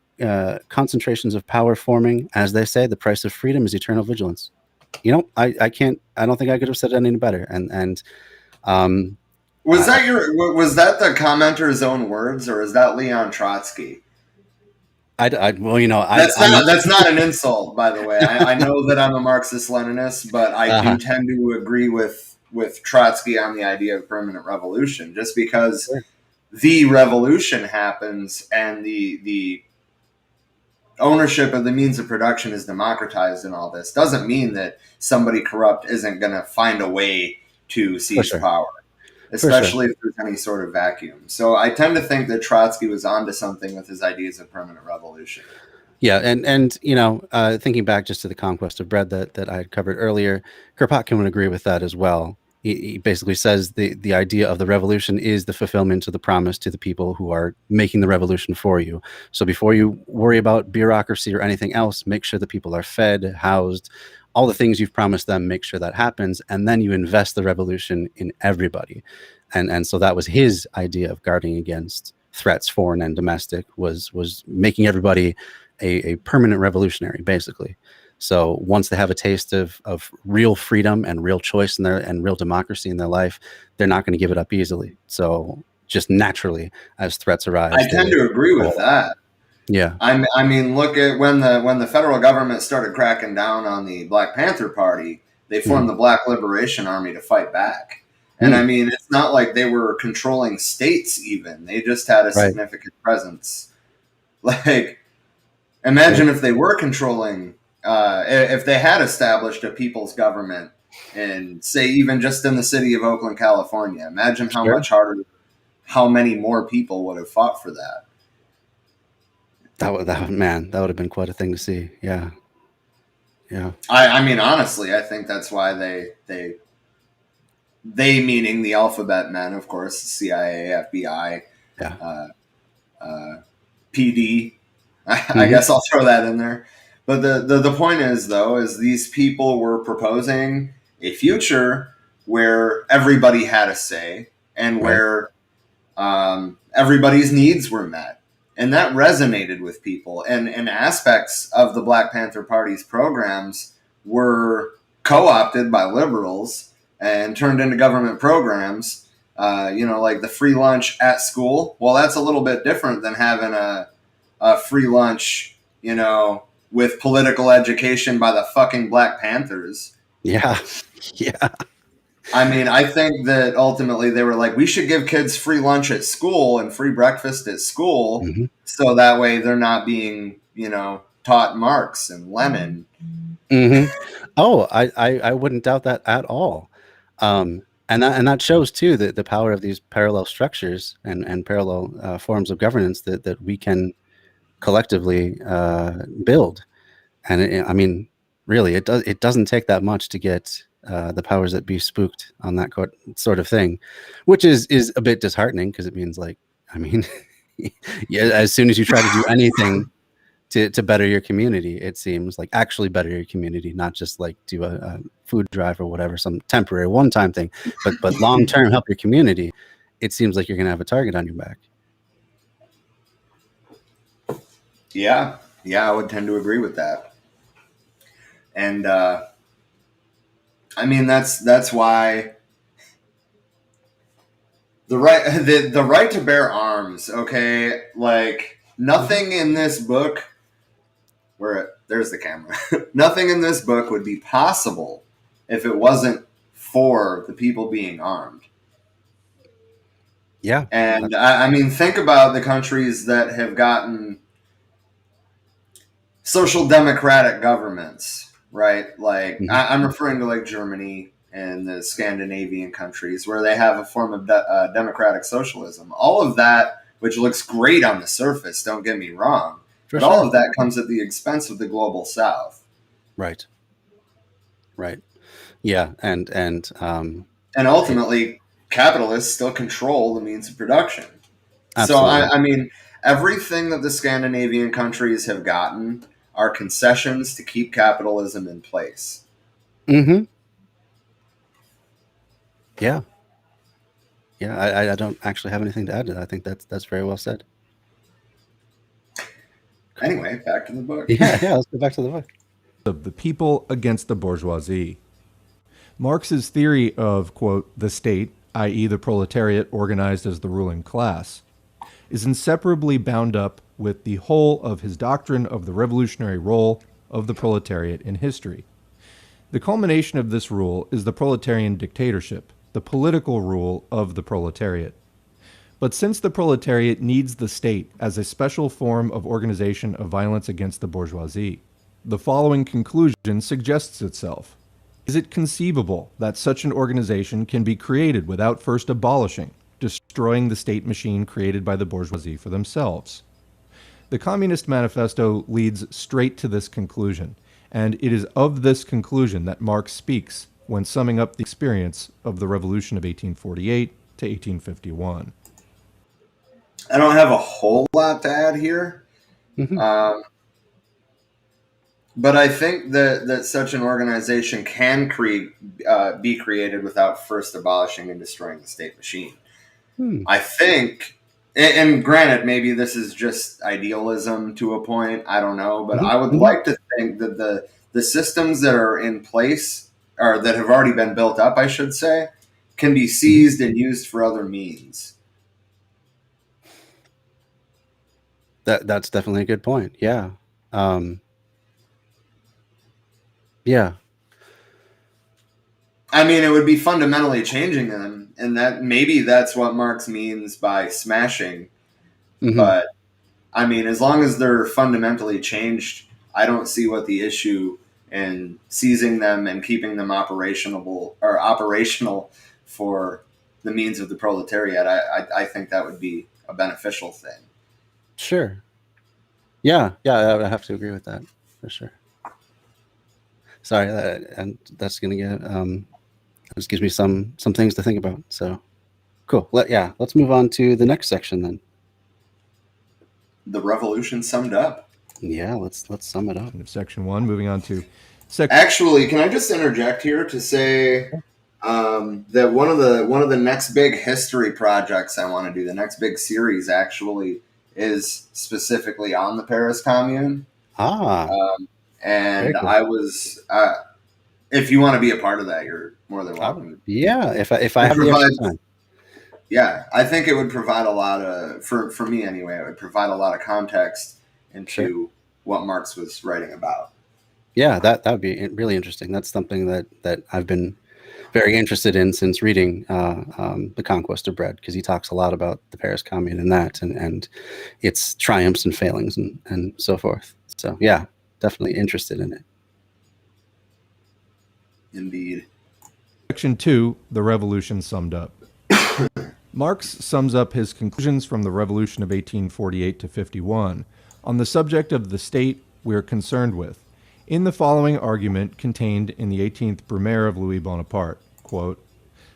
concentrations of power forming. As they say, the price of freedom is eternal vigilance. I don't think I could have said it any better. And was that the commenter's own words, or is that Leon Trotsky? That's not an insult, by the way. I know that I'm a Marxist-Leninist, but I do tend to agree with Trotsky on the idea of permanent revolution, just because the revolution happens and the ownership of the means of production is democratized and all this, doesn't mean that somebody corrupt isn't going to find a way to seize power, especially if there's any sort of vacuum. So I tend to think that Trotsky was onto something with his ideas of permanent revolution. Yeah, and you know, thinking back just to the conquest of bread that I had covered earlier, Kropotkin would agree with that as well. He basically says the idea of the revolution is the fulfillment of the promise to the people who are making the revolution for you. So before you worry about bureaucracy or anything else, make sure the people are fed, housed, all the things you've promised them, make sure that happens, and then you invest the revolution in everybody. And so that was his idea of guarding against threats, foreign and domestic, was making everybody a permanent revolutionary, basically. So once they have a taste of real freedom and real choice in and real democracy in their life, they're not going to give it up easily. So just naturally, as threats arise, I tend to agree with that. Yeah, I mean, look at when the federal government started cracking down on the Black Panther Party, they formed the Black Liberation Army to fight back. And I mean, it's not like they were controlling states even; they just had a significant presence. Like, imagine if they were controlling. If they had established a people's government, and say even just in the city of Oakland, California, imagine how much harder, how many more people would have fought for that. That would have been quite a thing to see. Yeah. I mean, honestly, I think that's why they meaning the alphabet men, of course, CIA, FBI, PD. I guess I'll throw that in there. But the point is, though, is these people were proposing a future where everybody had a say and where everybody's needs were met. And that resonated with people. And aspects of the Black Panther Party's programs were co-opted by liberals and turned into government programs. Like the free lunch at school. Well, that's a little bit different than having a free lunch, with political education by the fucking Black Panthers. Yeah. I mean, I think that ultimately they were like, we should give kids free lunch at school and free breakfast at school, so that way they're not being, taught Marx and Lenin. Oh, I wouldn't doubt that at all. And that shows too the power of these parallel structures and parallel forms of governance that we can collectively build. And I mean, really, it doesn't take that much to get the powers that be spooked on that sort of thing, which is a bit disheartening, because it means, like, I mean, as soon as you try to do anything to better your community, it seems like actually better your community, not just like do a food drive or whatever, some temporary one-time thing, but long-term help your community, it seems like you're going to have a target on your back. Yeah, I would tend to agree with that. And I mean, that's why the right to bear arms, okay? Like, nothing in this book, there's the camera. Nothing in this book would be possible if it wasn't for the people being armed. Yeah. And I mean, think about the countries that have gotten social democratic governments, right? Like, I'm referring to like Germany and the Scandinavian countries, where they have a form of democratic socialism. All of that, which looks great on the surface, don't get me wrong, but all of that comes at the expense of the global South. Right. Yeah, and ultimately, capitalists still control the means of production. Absolutely. So I mean, everything that the Scandinavian countries have gotten are concessions to keep capitalism in place. Yeah. I don't actually have anything to add to that. I think that's very well said. Anyway, back to the book. Yeah, let's go back to the book. Of the people against the bourgeoisie. Marx's theory of, quote, the state, i.e. the proletariat organized as the ruling class, is inseparably bound up with the whole of his doctrine of the revolutionary role of the proletariat in history. The culmination of this rule is the proletarian dictatorship, the political rule of the proletariat. But since the proletariat needs the state as a special form of organization of violence against the bourgeoisie, the following conclusion suggests itself. Is it conceivable that such an organization can be created without first abolishing, destroying the state machine created by the bourgeoisie for themselves? The Communist Manifesto leads straight to this conclusion, and it is of this conclusion that Marx speaks when summing up the experience of the Revolution of 1848 to 1851. I don't have a whole lot to add here. But I think that such an organization can be created without first abolishing and destroying the state machine. I think, and granted, maybe this is just idealism to a point. I don't know, but I would like to think that the systems that are in place, or that have already been built up, I should say, can be seized and used for other means. That's definitely a good point. Yeah. Yeah. I mean, it would be fundamentally changing them, and that maybe that's what Marx means by smashing. But I mean, as long as they're fundamentally changed, I don't see what the issue in seizing them and keeping them operational for the means of the proletariat. I think that would be a beneficial thing. Sure. Yeah, I would have to agree with that for sure. Sorry, and that's gonna get this gives me some things to think about. So cool. Let's move on to the next section then. The revolution summed up. Yeah, let's sum it up. Section 1, moving on to Actually, can I just interject here to say that one of the next big history projects I want to do, the next big series actually, is specifically on the Paris Commune. And cool. I was, if you want to be a part of that, you're more than welcome. Yeah, if I have the extra time. Yeah, I think it would provide a lot of, for me anyway, it would provide a lot of context into what Marx was writing about. Yeah, that would be really interesting. That's something that I've been very interested in since reading The Conquest of Bread, because he talks a lot about the Paris Commune and that, and its triumphs and failings and so forth. So yeah, definitely interested in it. Indeed. Section 2, the Revolution summed up. Marx sums up his conclusions from the Revolution of 1848 to 51 on the subject of the state we are concerned with in the following argument contained in the 18th Brumaire of Louis Bonaparte, quote,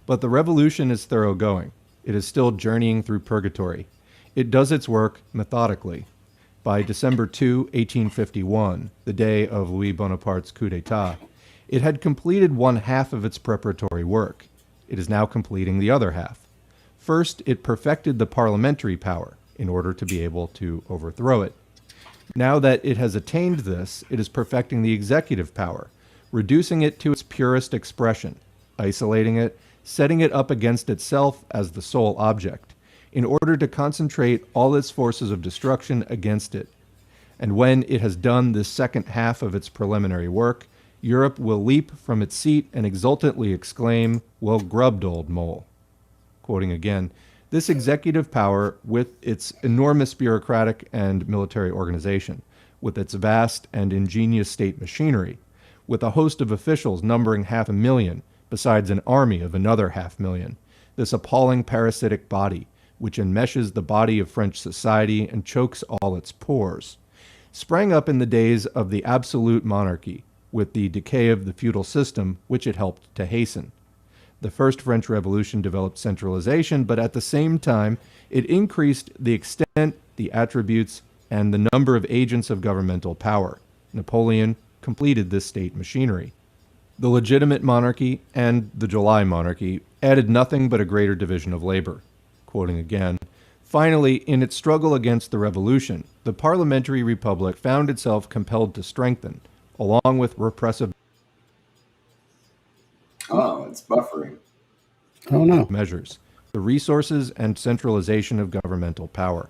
"But the revolution is thoroughgoing. It is still journeying through purgatory. It does its work methodically. By December 2, 1851, the day of Louis Bonaparte's coup d'etat, it had completed one half of its preparatory work. It is now completing the other half. First, it perfected the parliamentary power in order to be able to overthrow it. Now that it has attained this, it is perfecting the executive power, reducing it to its purest expression, isolating it, setting it up against itself as the sole object, in order to concentrate all its forces of destruction against it. And when it has done this second half of its preliminary work, Europe will leap from its seat and exultantly exclaim, 'Well grubbed, old mole.'" Quoting again, "This executive power, with its enormous bureaucratic and military organization, with its vast and ingenious state machinery, with a host of officials numbering 500,000, besides an army of another 500,000, this appalling parasitic body, which enmeshes the body of French society and chokes all its pores, sprang up in the days of the absolute monarchy, with the decay of the feudal system which it helped to hasten. The first French Revolution developed centralization, but at the same time, it increased the extent, the attributes, and the number of agents of governmental power. Napoleon completed this state machinery. The legitimate monarchy and the July monarchy added nothing but a greater division of labor." Quoting again, "Finally, in its struggle against the revolution, the parliamentary republic found itself compelled to strengthen, along with repressive it's buffering. Oh no. measures, the resources and centralization of governmental power.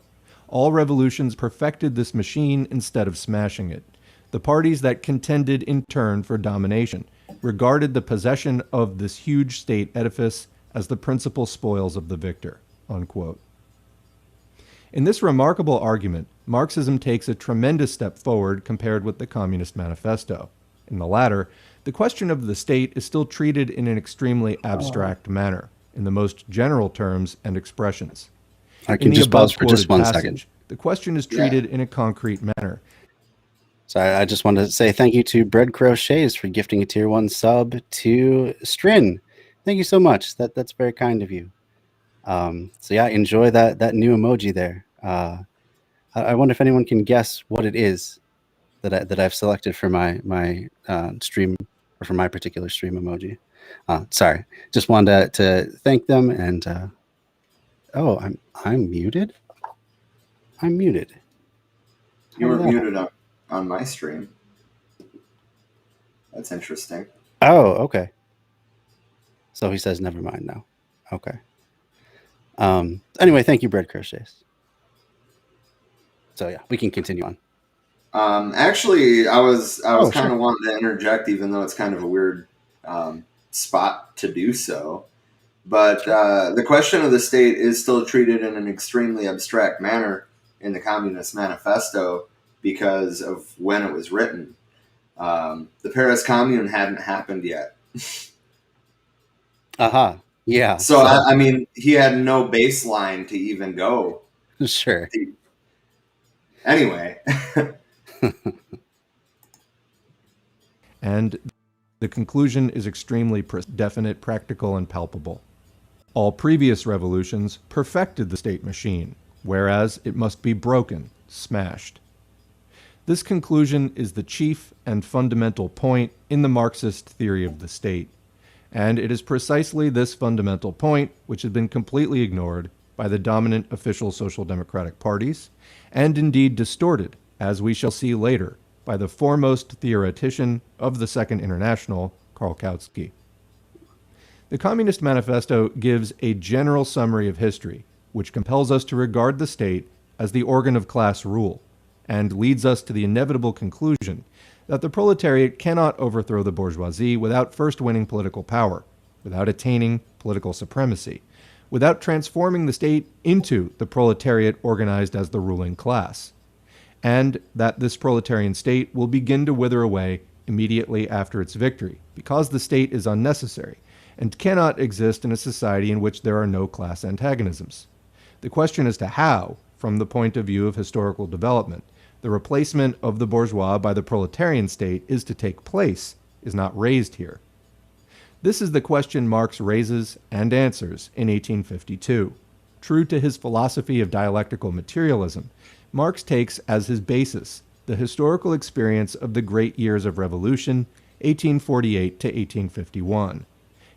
All revolutions perfected this machine instead of smashing it. The parties that contended in turn for domination regarded the possession of this huge state edifice as the principal spoils of the victor." Unquote. In this remarkable argument, Marxism takes a tremendous step forward compared with the Communist Manifesto. In the latter, the question of the state is still treated in an extremely abstract manner, in the most general terms and expressions. I can just pause for just one second. The question is treated in a concrete manner. So I just wanted to say thank you to Bread Crochets for gifting a tier 1 sub to Strin. Thank you so much. That's very kind of you. So yeah, enjoy that new emoji there. I wonder if anyone can guess what it is that I've selected for my stream, or for my particular stream emoji. Sorry, just wanted to thank them. And oh, I'm muted. I'm muted. You were muted on my stream. That's interesting. Oh, okay. So he says never mind now. Okay. Anyway, thank you, Bread Crochets. So yeah, we can continue on. Actually, I was kind of wanting to interject, even though it's kind of a weird spot to do so. But the question of the state is still treated in an extremely abstract manner in the Communist Manifesto because of when it was written. The Paris Commune hadn't happened yet. Yeah. So I mean, he had no baseline to even go. Sure. Anyway. And the conclusion is extremely definite, practical, and palpable. All previous revolutions perfected the state machine, whereas it must be broken, smashed. This conclusion is the chief and fundamental point in the Marxist theory of the state, and it is precisely this fundamental point which has been completely ignored by the dominant official social democratic parties, and indeed distorted, as we shall see later, by the foremost theoretician of the Second International, Karl Kautsky. The Communist Manifesto gives a general summary of history, which compels us to regard the state as the organ of class rule, and leads us to the inevitable conclusion that the proletariat cannot overthrow the bourgeoisie without first winning political power, without attaining political supremacy, without transforming the state into the proletariat organized as the ruling class, and that this proletarian state will begin to wither away immediately after its victory, because the state is unnecessary and cannot exist in a society in which there are no class antagonisms. The question as to how, from the point of view of historical development, the replacement of the bourgeois by the proletarian state is to take place is not raised here. This is the question Marx raises and answers in 1852. True to his philosophy of dialectical materialism, Marx takes as his basis the historical experience of the great years of revolution, 1848 to 1851.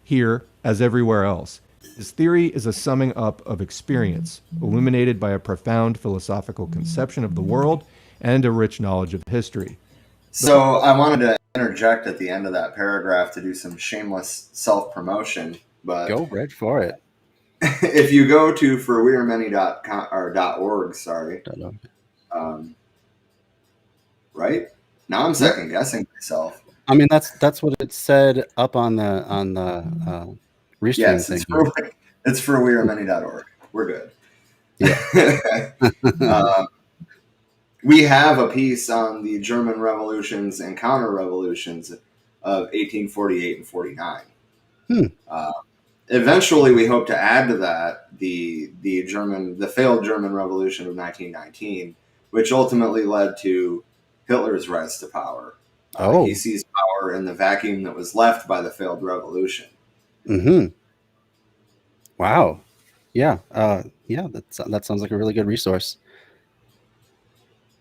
Here, as everywhere else, his theory is a summing up of experience, illuminated by a profound philosophical conception of the world and a rich knowledge of history. So I wanted to interject at the end of that paragraph to do some shameless self-promotion, but go right for it. If you go to forwearemany.org, right now I'm second guessing myself. I mean, that's what it said up on the restream yes, thing. It's forwearemany.org. We're good. Yeah. We have a piece on the German revolutions and counter-revolutions of 1848 and 49. Eventually, we hope to add to that the failed German Revolution of 1919, which ultimately led to Hitler's rise to power. He seized power in the vacuum that was left by the failed revolution. Mm-hmm. Wow. Yeah. That sounds like a really good resource.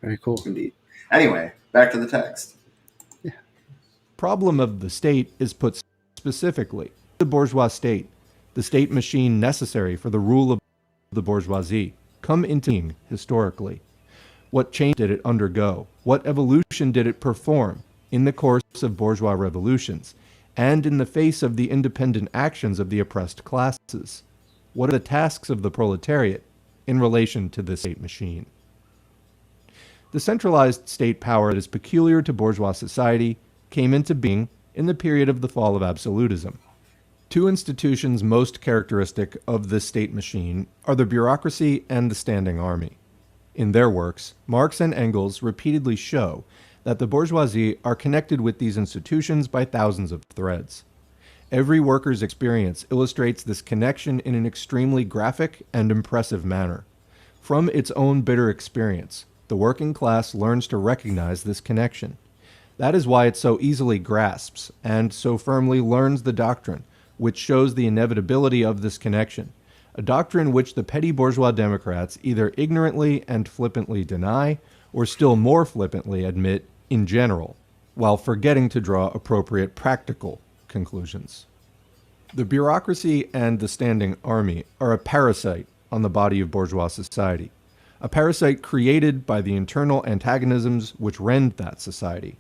Very cool. Indeed. Anyway, back to the text. Yeah. Problem of the state is put specifically the bourgeois state, the state machine necessary for the rule of the bourgeoisie, come into being historically. What change did it undergo? What evolution did it perform in the course of bourgeois revolutions and in the face of the independent actions of the oppressed classes? What are the tasks of the proletariat in relation to the state machine? The centralized state power that is peculiar to bourgeois society came into being in the period of the fall of absolutism. Two institutions most characteristic of this state machine are the bureaucracy and the standing army. In their works, Marx and Engels repeatedly show that the bourgeoisie are connected with these institutions by thousands of threads. Every worker's experience illustrates this connection in an extremely graphic and impressive manner. From its own bitter experience, the working class learns to recognize this connection. That is why it so easily grasps and so firmly learns the doctrine, which shows the inevitability of this connection, a doctrine which the petty bourgeois Democrats either ignorantly and flippantly deny, or still more flippantly admit in general, while forgetting to draw appropriate practical conclusions. The bureaucracy and the standing army are a parasite on the body of bourgeois society, a parasite created by the internal antagonisms which rend that society,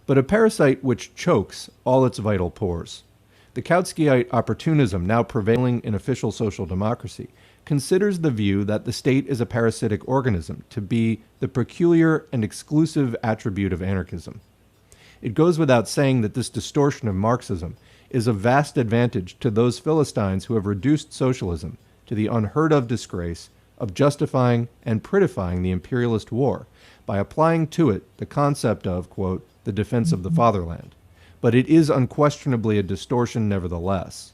but a parasite which chokes all its vital pores. The Kautskyite opportunism now prevailing in official social democracy considers the view that the state is a parasitic organism to be the peculiar and exclusive attribute of anarchism. It goes without saying that this distortion of Marxism is of vast advantage to those Philistines who have reduced socialism to the unheard-of disgrace of justifying and prettifying the imperialist war by applying to it the concept of, quote, the defense of the fatherland. But it is unquestionably a distortion nevertheless.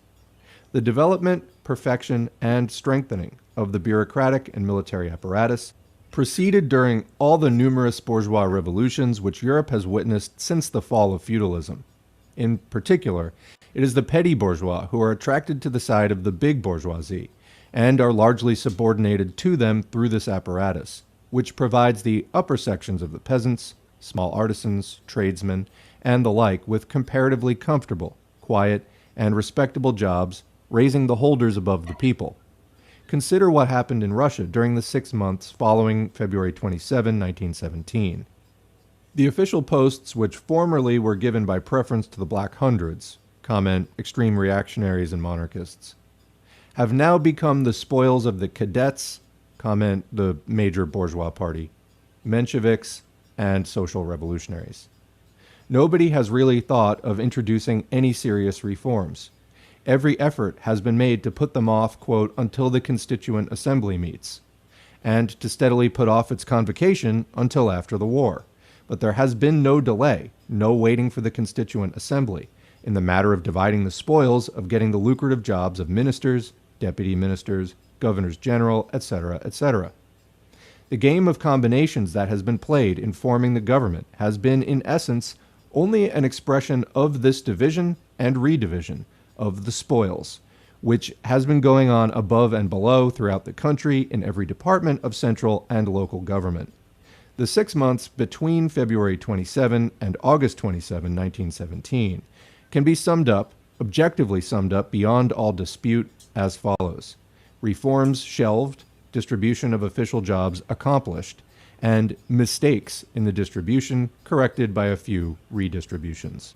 The development, perfection, and strengthening of the bureaucratic and military apparatus proceeded during all the numerous bourgeois revolutions which Europe has witnessed since the fall of feudalism. In particular, it is the petty bourgeois who are attracted to the side of the big bourgeoisie and are largely subordinated to them through this apparatus, which provides the upper sections of the peasants, small artisans, tradesmen, and the like with comparatively comfortable, quiet, and respectable jobs, raising the holders above the people. Consider what happened in Russia during the 6 months following February 27, 1917. The official posts which formerly were given by preference to the Black Hundreds, comment extreme reactionaries and monarchists, have now become the spoils of the cadets, comment the major bourgeois party, Mensheviks, and social revolutionaries. Nobody has really thought of introducing any serious reforms. Every effort has been made to put them off, quote, until the Constituent Assembly meets, and to steadily put off its convocation until after the war. But there has been no delay, no waiting for the Constituent Assembly, in the matter of dividing the spoils of getting the lucrative jobs of ministers, deputy ministers, governors general, etc., etc. The game of combinations that has been played in forming the government has been, in essence, only an expression of this division and redivision of the spoils, which has been going on above and below throughout the country in every department of central and local government. The 6 months between February 27 and August 27, 1917, can be summed up, objectively summed up beyond all dispute, as follows. Reforms shelved, distribution of official jobs accomplished, and mistakes in the distribution corrected by a few redistributions.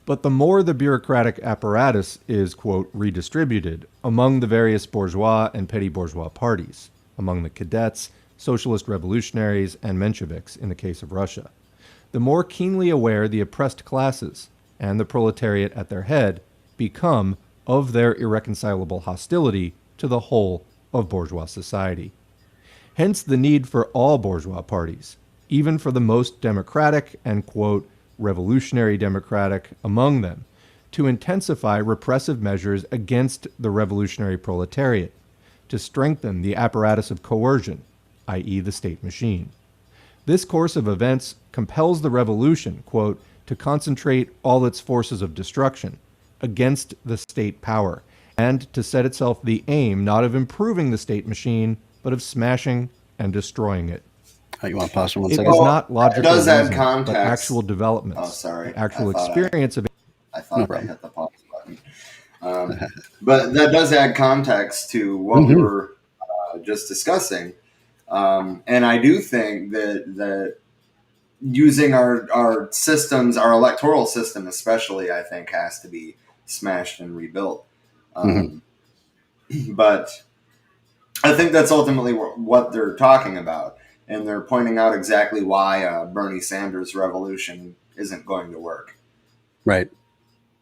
But the more the bureaucratic apparatus is, quote, redistributed among the various bourgeois and petty bourgeois parties, among the cadets, socialist revolutionaries, and Mensheviks in the case of Russia, the more keenly aware the oppressed classes and the proletariat at their head become of their irreconcilable hostility to the whole of bourgeois society. Hence the need for all bourgeois parties, even for the most democratic and, quote, revolutionary democratic among them, to intensify repressive measures against the revolutionary proletariat, to strengthen the apparatus of coercion, i.e. the state machine. This course of events compels the revolution, quote, to concentrate all its forces of destruction against the state power, and to set itself the aim not of improving the state machine, but of smashing and destroying it. You want to pause for 1 It second? is not logical reason, context. but actual developments, Oh, sorry. actual experience of. I thought I hit the pause button. But that does add context to what we were just discussing. And I do think that using our systems, our electoral system especially, I think has to be smashed and rebuilt. But I think that's ultimately what they're talking about. And they're pointing out exactly why Bernie Sanders' revolution isn't going to work. Right.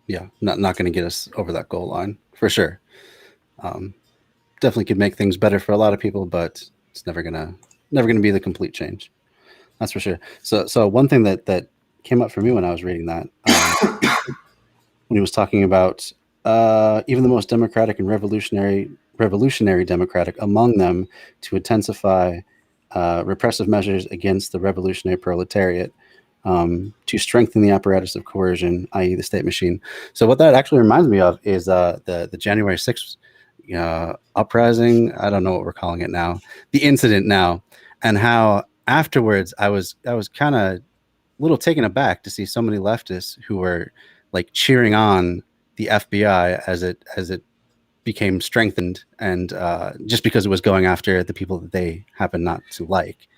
Yeah. Not going to get us over that goal line for sure. Definitely could make things better for a lot of people, but it's never going to never going to be the complete change. That's for sure. So one thing that came up for me when I was reading that, when he was talking about even the most democratic and revolutionary democratic among them to intensify repressive measures against the revolutionary proletariat, to strengthen the apparatus of coercion, i.e. the state machine. So what that actually reminds me of is the January 6th uprising. I don't know what we're calling it now, the incident now, and how afterwards I was kind of a little taken aback to see so many leftists who were like cheering on the FBI as it became strengthened, and just because it was going after the people that they happen not to like.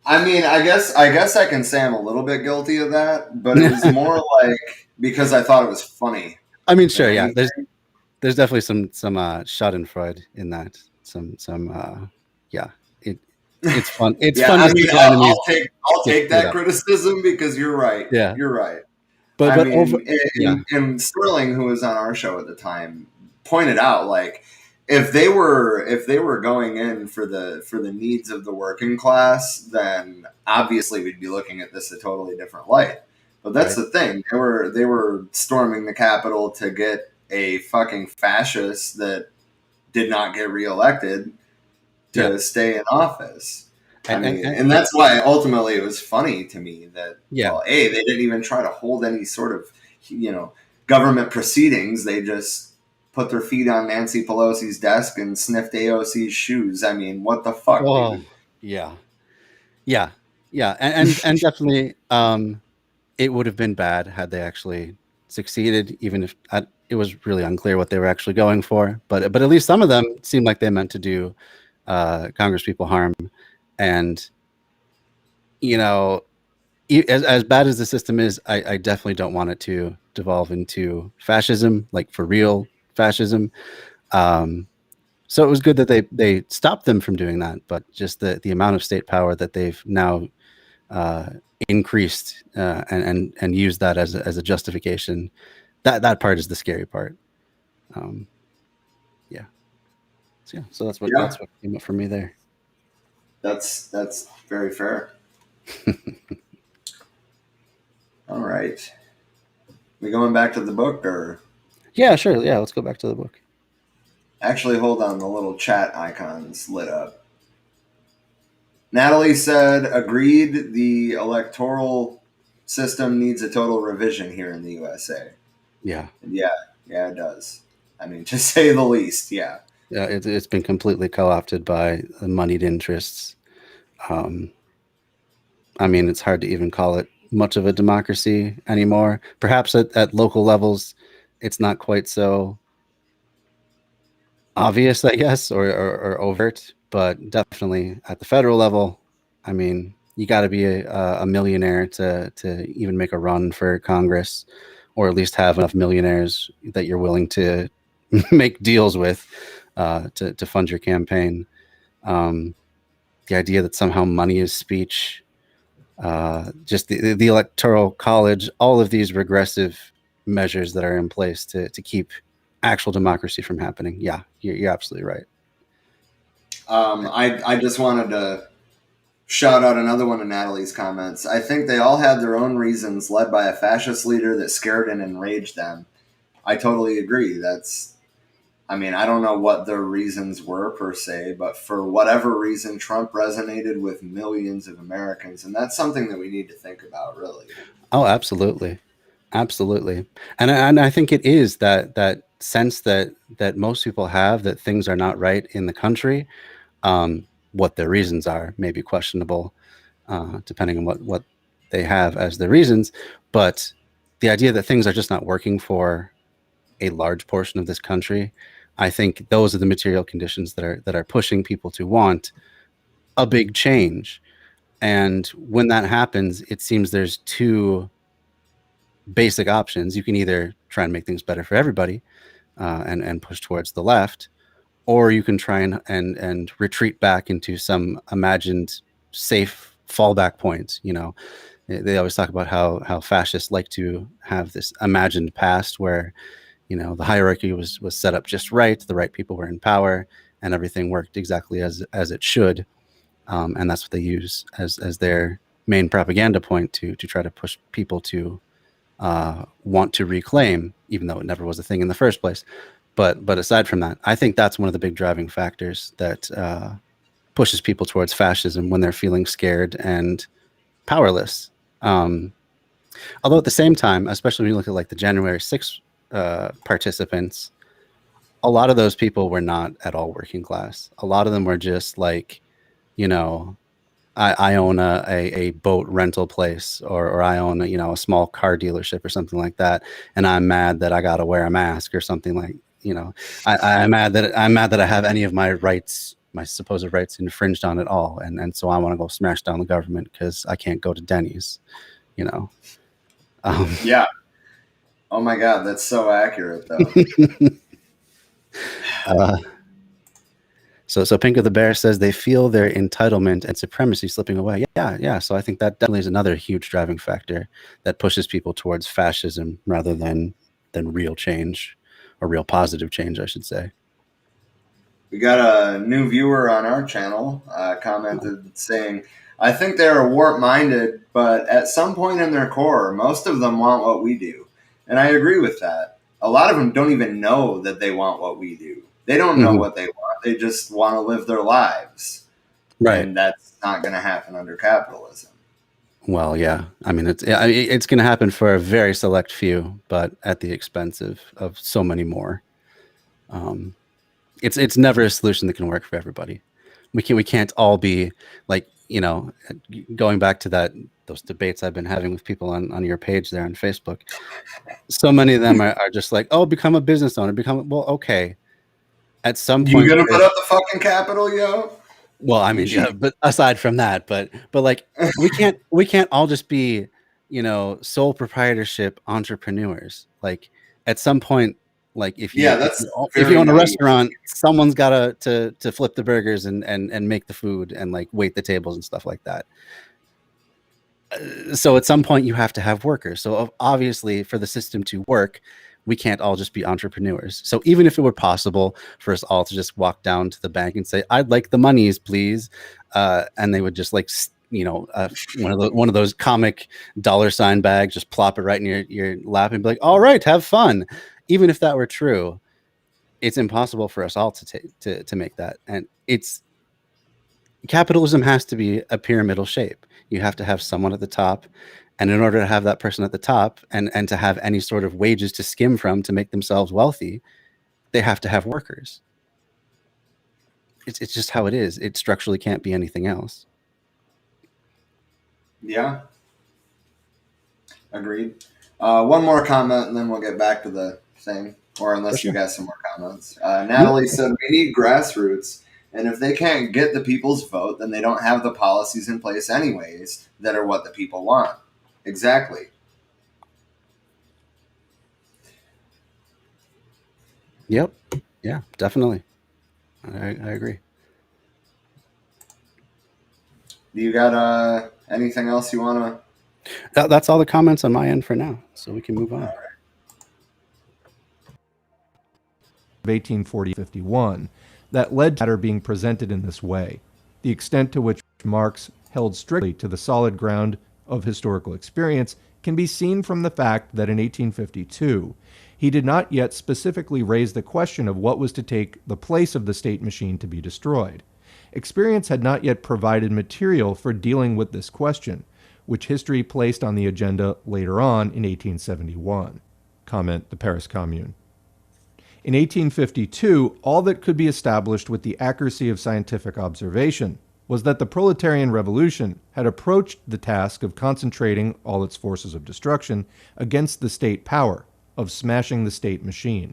I mean, I guess I can say I'm a little bit guilty of that, but it was more like because I thought it was funny. I mean, sure, yeah. There's definitely some Schadenfreude in that. Yeah. It's fun. It's fun to see enemies. I'll take that criticism because you're right. Yeah, you're right. But and Sterling, who was on our show at the time, pointed out like if they were going in for the needs of the working class, then obviously we'd be looking at this a totally different light. But that's the thing. They were storming the Capitol to get a fucking fascist that did not get reelected to stay in office. And that's why ultimately it was funny to me that well, they didn't even try to hold any sort of government proceedings. They just put their feet on Nancy Pelosi's desk and sniffed AOC's shoes. I mean, what the fuck? Dude? Yeah, and definitely, it would have been bad had they actually succeeded, even if it was really unclear what they were actually going for. But at least some of them seemed like they meant to do Congress people harm. And as bad as the system is, I definitely don't want it to devolve into fascism, like for real fascism. So it was good that they stopped them from doing that, but just the amount of state power that they've now increased and used that as a justification, that part is the scary part. So that's what came up for me there. That's very fair. All right. We going back to the book, or? Yeah, sure. Yeah, let's go back to the book. Actually, hold on. The little chat icons lit up. Natalie said, agreed, the electoral system needs a total revision here in the USA. Yeah, it does. I mean, to say the least, yeah. Yeah, it's been completely co-opted by the moneyed interests. I mean, it's hard to even call it much of a democracy anymore. Perhaps at local levels, it's not quite so obvious, I guess, or overt, but definitely at the federal level, I mean, you got to be a millionaire to even make a run for Congress, or at least have enough millionaires that you're willing to make deals with to fund your campaign. The idea that somehow money is speech, just the electoral college, all of these regressive measures that are in place to keep actual democracy from happening. Yeah, you're absolutely right. I just wanted to shout out another one of Natalie's comments. I think they all had their own reasons, led by a fascist leader that scared and enraged them. I totally agree. I don't know what their reasons were per se, but for whatever reason, Trump resonated with millions of Americans, and that's something that we need to think about, really. Oh, absolutely. Absolutely. And I think it is that sense that most people have that things are not right in the country. What their reasons are may be questionable, depending on what they have as their reasons. But the idea that things are just not working for a large portion of this country, I think those are the material conditions that are pushing people to want a big change. And when that happens, it seems there's two basic options. You can either try and make things better for everybody, and push towards the left, or you can try and retreat back into some imagined safe fallback point. They always talk about how fascists like to have this imagined past where the hierarchy was set up just right, the right people were in power, and everything worked exactly as it should. and that's what they use as their main propaganda point to try to push people to want to reclaim, even though it never was a thing in the first place. But aside from that, I think that's one of the big driving factors that pushes people towards fascism when they're feeling scared and powerless. Although at the same time, especially when you look at like the January 6th participants, a lot of those people were not at all working class. A lot of them were just like, you know, I own a boat rental place, or I own a small car dealership or something like that, and I'm mad that I got to wear a mask or something like, I'm mad that I have any of my rights, my supposed rights, infringed on at all, and so I want to go smash down the government because I can't go to Denny's, Yeah. Oh my God, that's so accurate though. So Pink of the Bear says they feel their entitlement and supremacy slipping away. Yeah. So I think that definitely is another huge driving factor that pushes people towards fascism rather than real change, or real positive change, I should say. We got a new viewer on our channel commented saying, I think they are warp-minded, but at some point in their core, most of them want what we do. And I agree with that. A lot of them don't even know that they want what we do. They don't know what they want. They just want to live their lives. Right. And that's not going to happen under capitalism. Well, yeah. I mean, it's going to happen for a very select few, but at the expense of so many more. It's never a solution that can work for everybody. We can't all be like, going back to those debates I've been having with people on your page there on Facebook. So many of them are just like, oh, become a business owner, well, okay. At some point, you gonna put up the fucking capital, yo? Well, I mean, yeah, but aside from that, but like we can't all just be, sole proprietorship entrepreneurs. Like at some point, like if you own a restaurant, someone's got to flip the burgers and make the food and like wait the tables and stuff like that. So at some point you have to have workers. So obviously for the system to work, we can't all just be entrepreneurs. So even if it were possible for us all to just walk down to the bank and say, I'd like the monies, please. And they would just like, one of those comic $ bags, just plop it right in your lap and be like, all right, have fun. Even if that were true, it's impossible for us all to make that. And capitalism has to be a pyramidal shape. You have to have someone at the top. And in order to have that person at the top and to have any sort of wages to skim from to make themselves wealthy, they have to have workers. It's just how it is. It structurally can't be anything else. Yeah. Agreed. One more comment and then we'll get back to the thing. Or unless you got some more comments. Natalie said, we need grassroots. And if they can't get the people's vote, then they don't have the policies in place anyways that are what the people want. Exactly. Yep. Yeah, definitely. I agree. Do you got anything else you want to? That's all the comments on my end for now, so we can move on. All right. 1840-51 that led to matter being presented in this way. The extent to which Marx held strictly to the solid ground of historical experience can be seen from the fact that in 1852, he did not yet specifically raise the question of what was to take the place of the state machine to be destroyed. Experience had not yet provided material for dealing with this question, which history placed on the agenda later on in 1871. Comment the Paris Commune. In 1852, all that could be established with the accuracy of scientific observation was that the proletarian revolution had approached the task of concentrating all its forces of destruction against the state power, of smashing the state machine.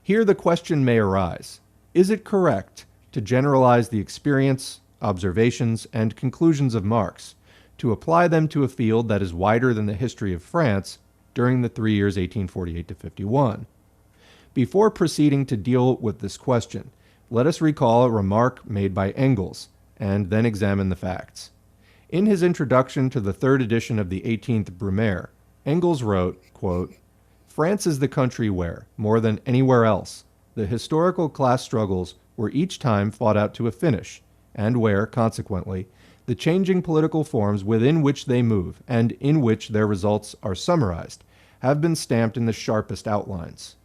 Here the question may arise, is it correct to generalize the experience, observations, and conclusions of Marx, to apply them to a field that is wider than the history of France during the 3 years 1848 to 51? Before proceeding to deal with this question, let us recall a remark made by Engels, and then examine the facts. In his introduction to the third edition of the 18th Brumaire, Engels wrote, quote, France is the country where, more than anywhere else, the historical class struggles were each time fought out to a finish, and where, consequently, the changing political forms within which they move and in which their results are summarized have been stamped in the sharpest outlines.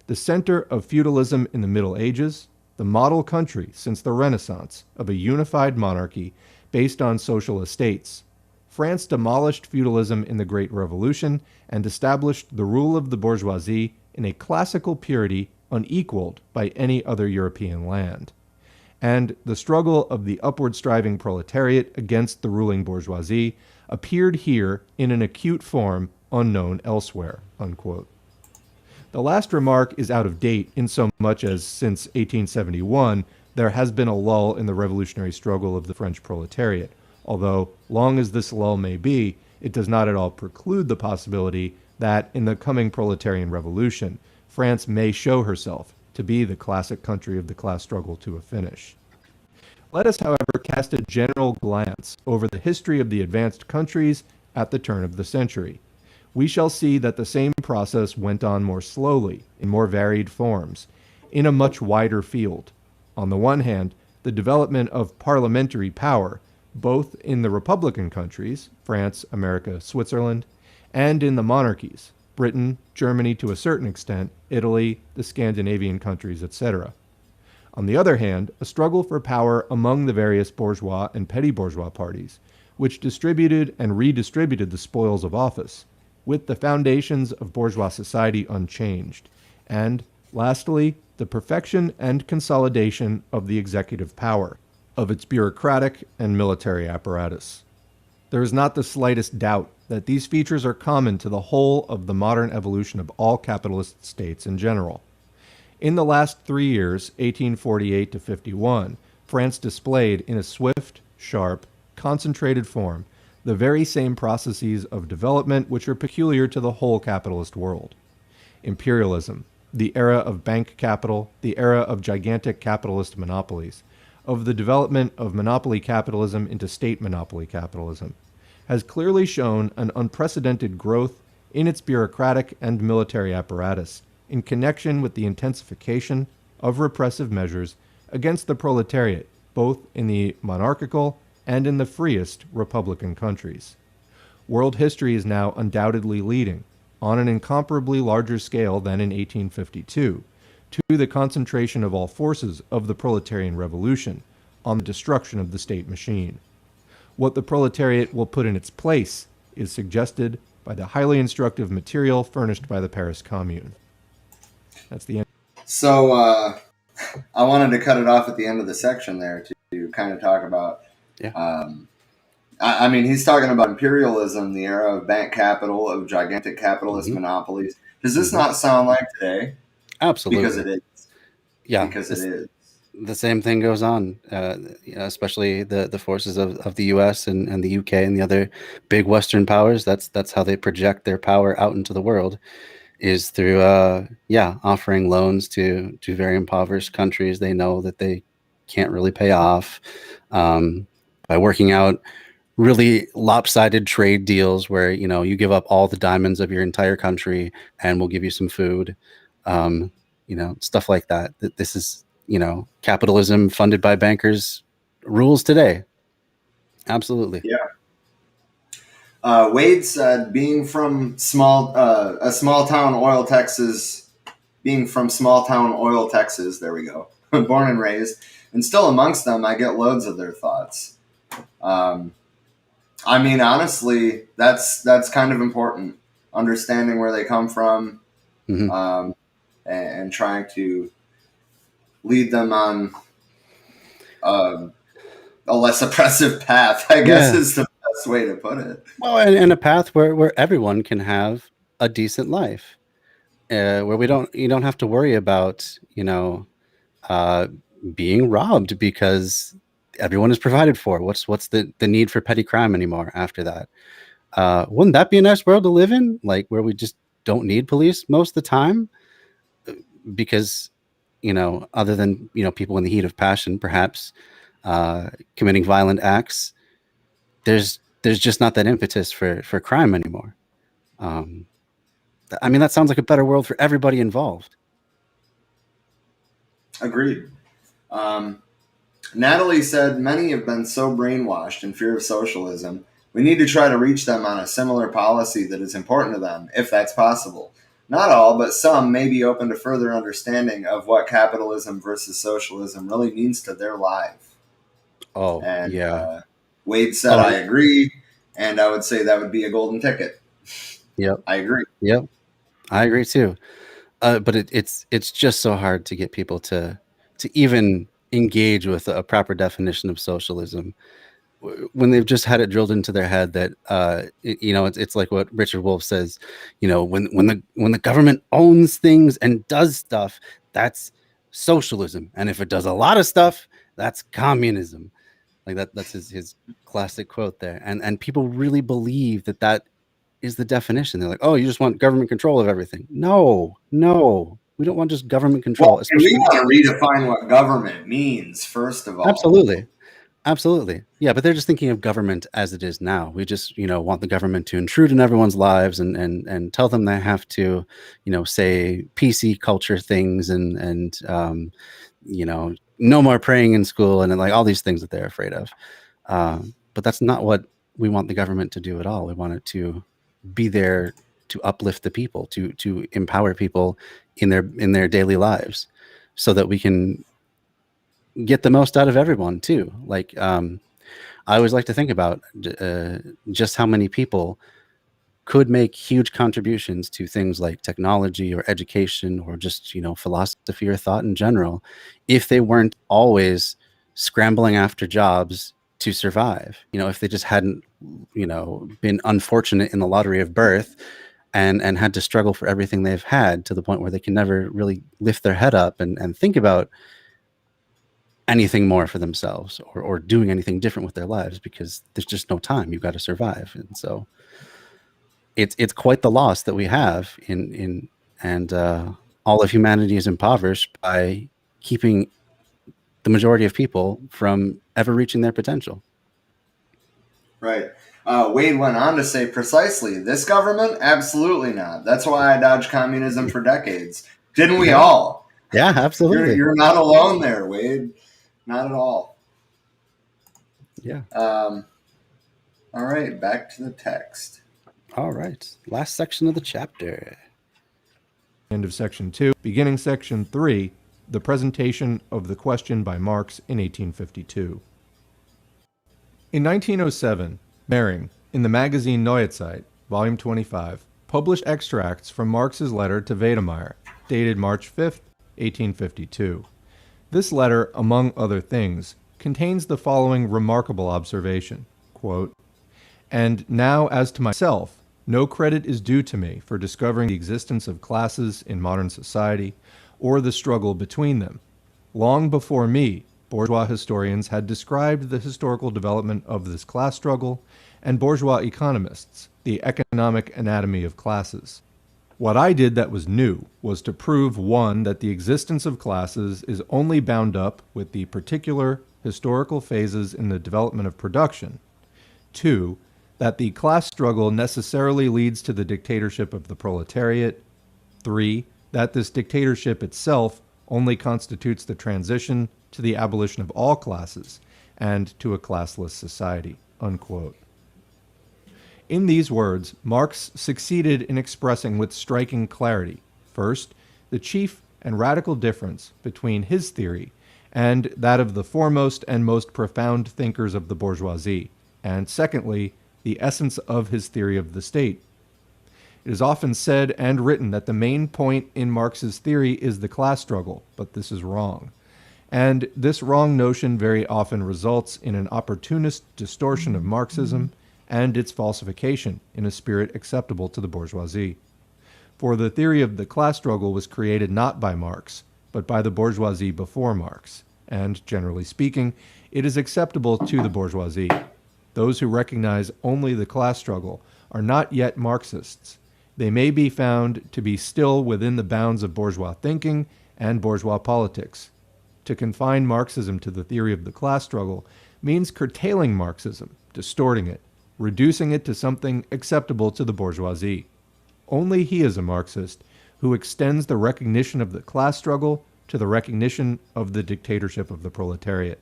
The center of feudalism in the Middle Ages, the model country since the Renaissance of a unified monarchy based on social estates. France demolished feudalism in the Great Revolution and established the rule of the bourgeoisie in a classical purity unequaled by any other European land. And the struggle of the upward-striving proletariat against the ruling bourgeoisie appeared here in an acute form unknown elsewhere." Unquote. The last remark is out of date in so much as since 1871 there has been a lull in the revolutionary struggle of the French proletariat, although, long as this lull may be, it does not at all preclude the possibility that in the coming proletarian revolution, France may show herself to be the classic country of the class struggle to a finish. Let us, however, cast a general glance over the history of the advanced countries at the turn of the century. We shall see that the same process went on more slowly, in more varied forms, in a much wider field. On the one hand, the development of parliamentary power, both in the republican countries, France, America, Switzerland, and in the monarchies, Britain, Germany to a certain extent, Italy, the Scandinavian countries, etc. On the other hand, a struggle for power among the various bourgeois and petty bourgeois parties, which distributed and redistributed the spoils of office, with the foundations of bourgeois society unchanged, and, lastly, the perfection and consolidation of the executive power, of its bureaucratic and military apparatus. There is not the slightest doubt that these features are common to the whole of the modern evolution of all capitalist states in general. In the last 3 years, 1848 to 51, France displayed in a swift, sharp, concentrated form the very same processes of development which are peculiar to the whole capitalist world. Imperialism, the era of bank capital, the era of gigantic capitalist monopolies, of the development of monopoly capitalism into state monopoly capitalism, has clearly shown an unprecedented growth in its bureaucratic and military apparatus in connection with the intensification of repressive measures against the proletariat, both in the monarchical and in the freest republican countries. World history is now undoubtedly leading, on an incomparably larger scale than in 1852, to the concentration of all forces of the proletarian revolution on the destruction of the state machine. What the proletariat will put in its place is suggested by the highly instructive material furnished by the Paris Commune. That's the end. So I wanted to cut it off at the end of the section there to kind of talk about. Yeah. I mean, he's talking about imperialism, the era of bank capital, of gigantic capitalist monopolies. Does this not sound like today? Absolutely. Because it is. Yeah. Because it is. The same thing goes on, especially the forces of the U.S. and the U.K. and the other big Western powers. That's how they project their power out into the world, is through offering loans to very impoverished countries they know that they can't really pay off, by working out really lopsided trade deals where you give up all the diamonds of your entire country and we'll give you some food, stuff like that. This is capitalism funded by bankers rules today. Absolutely. Yeah. Wade said, being from small town oil, Texas, there we go, born and raised, and still amongst them, I get loads of their thoughts. I mean, honestly, that's kind of important, understanding where they come from, and trying to lead them on a less oppressive path, I guess is the best way to put it. Well, and a path where everyone can have a decent life, where you don't have to worry about being robbed because everyone is provided for. What's the need for petty crime anymore after that? Wouldn't that be a nice world to live in? Like, where we just don't need police most of the time, because other than people in the heat of passion, perhaps committing violent acts, there's just not that impetus for crime anymore. I mean, that sounds like a better world for everybody involved. Agreed. Natalie said, many have been so brainwashed in fear of socialism. We need to try to reach them on a similar policy that is important to them, if that's possible. Not all, but some may be open to further understanding of what capitalism versus socialism really means to their life. Oh, and yeah. Wade said, I agree. And I would say that would be a golden ticket. Yep. I agree. Yep. I agree too. But it's just so hard to get people to even engage with a proper definition of socialism when they've just had it drilled into their head that it's like what Richard Wolff says, when the government owns things and does stuff, that's socialism, and if it does a lot of stuff, that's communism. Like that's his classic quote there, and people really believe that is the definition. They're like, oh, you just want government control of everything. No, we don't want just government control. Well, we want to redefine what government means, first of all. Absolutely. Yeah, but they're just thinking of government as it is now. We just, want the government to intrude in everyone's lives and tell them they have to, say PC culture things and no more praying in school and like all these things that they're afraid of. But that's not what we want the government to do at all. We want it to be there to uplift the people, to empower people in their daily lives, so that we can get the most out of everyone too. Like I always like to think about just how many people could make huge contributions to things like technology or education or just philosophy or thought in general, if they weren't always scrambling after jobs to survive. If they just hadn't been unfortunate in the lottery of birth and had to struggle for everything they've had, to the point where they can never really lift their head up and think about anything more for themselves or doing anything different with their lives, because there's just no time. You've got to survive. And so it's quite the loss that we have and all of humanity is impoverished by keeping the majority of people from ever reaching their potential. Right. Wade went on to say, precisely, this government? Absolutely not. That's why I dodged communism for decades. Didn't we all? Yeah, absolutely. You're not alone there, Wade. Not at all. Yeah. All right, back to the text. All right. Last section of the chapter. End of section 2. Beginning section 3, the presentation of the question by Marx in 1852. In 1907, Mehring, in the magazine Neue Zeit, volume 25, published extracts from Marx's letter to Wedemeyer, dated March 5, 1852. This letter, among other things, contains the following remarkable observation, quote, "And now as to myself, no credit is due to me for discovering the existence of classes in modern society or the struggle between them. Long before me, bourgeois historians had described the historical development of this class struggle, and bourgeois economists, the economic anatomy of classes. What I did that was new was to prove, one, that the existence of classes is only bound up with the particular historical phases in the development of production. Two, that the class struggle necessarily leads to the dictatorship of the proletariat. Three, that this dictatorship itself only constitutes the transition to the abolition of all classes and to a classless society." Unquote. In these words, Marx succeeded in expressing with striking clarity, first, the chief and radical difference between his theory and that of the foremost and most profound thinkers of the bourgeoisie, and secondly, the essence of his theory of the state. It is often said and written that the main point in Marx's theory is the class struggle, but this is wrong. And this wrong notion very often results in an opportunist distortion of Marxism and its falsification in a spirit acceptable to the bourgeoisie. For the theory of the class struggle was created not by Marx, but by the bourgeoisie before Marx, and, generally speaking, it is acceptable to the bourgeoisie. Those who recognize only the class struggle are not yet Marxists. They may be found to be still within the bounds of bourgeois thinking and bourgeois politics. To confine Marxism to the theory of the class struggle means curtailing Marxism, distorting it, reducing it to something acceptable to the bourgeoisie. Only he is a Marxist who extends the recognition of the class struggle to the recognition of the dictatorship of the proletariat.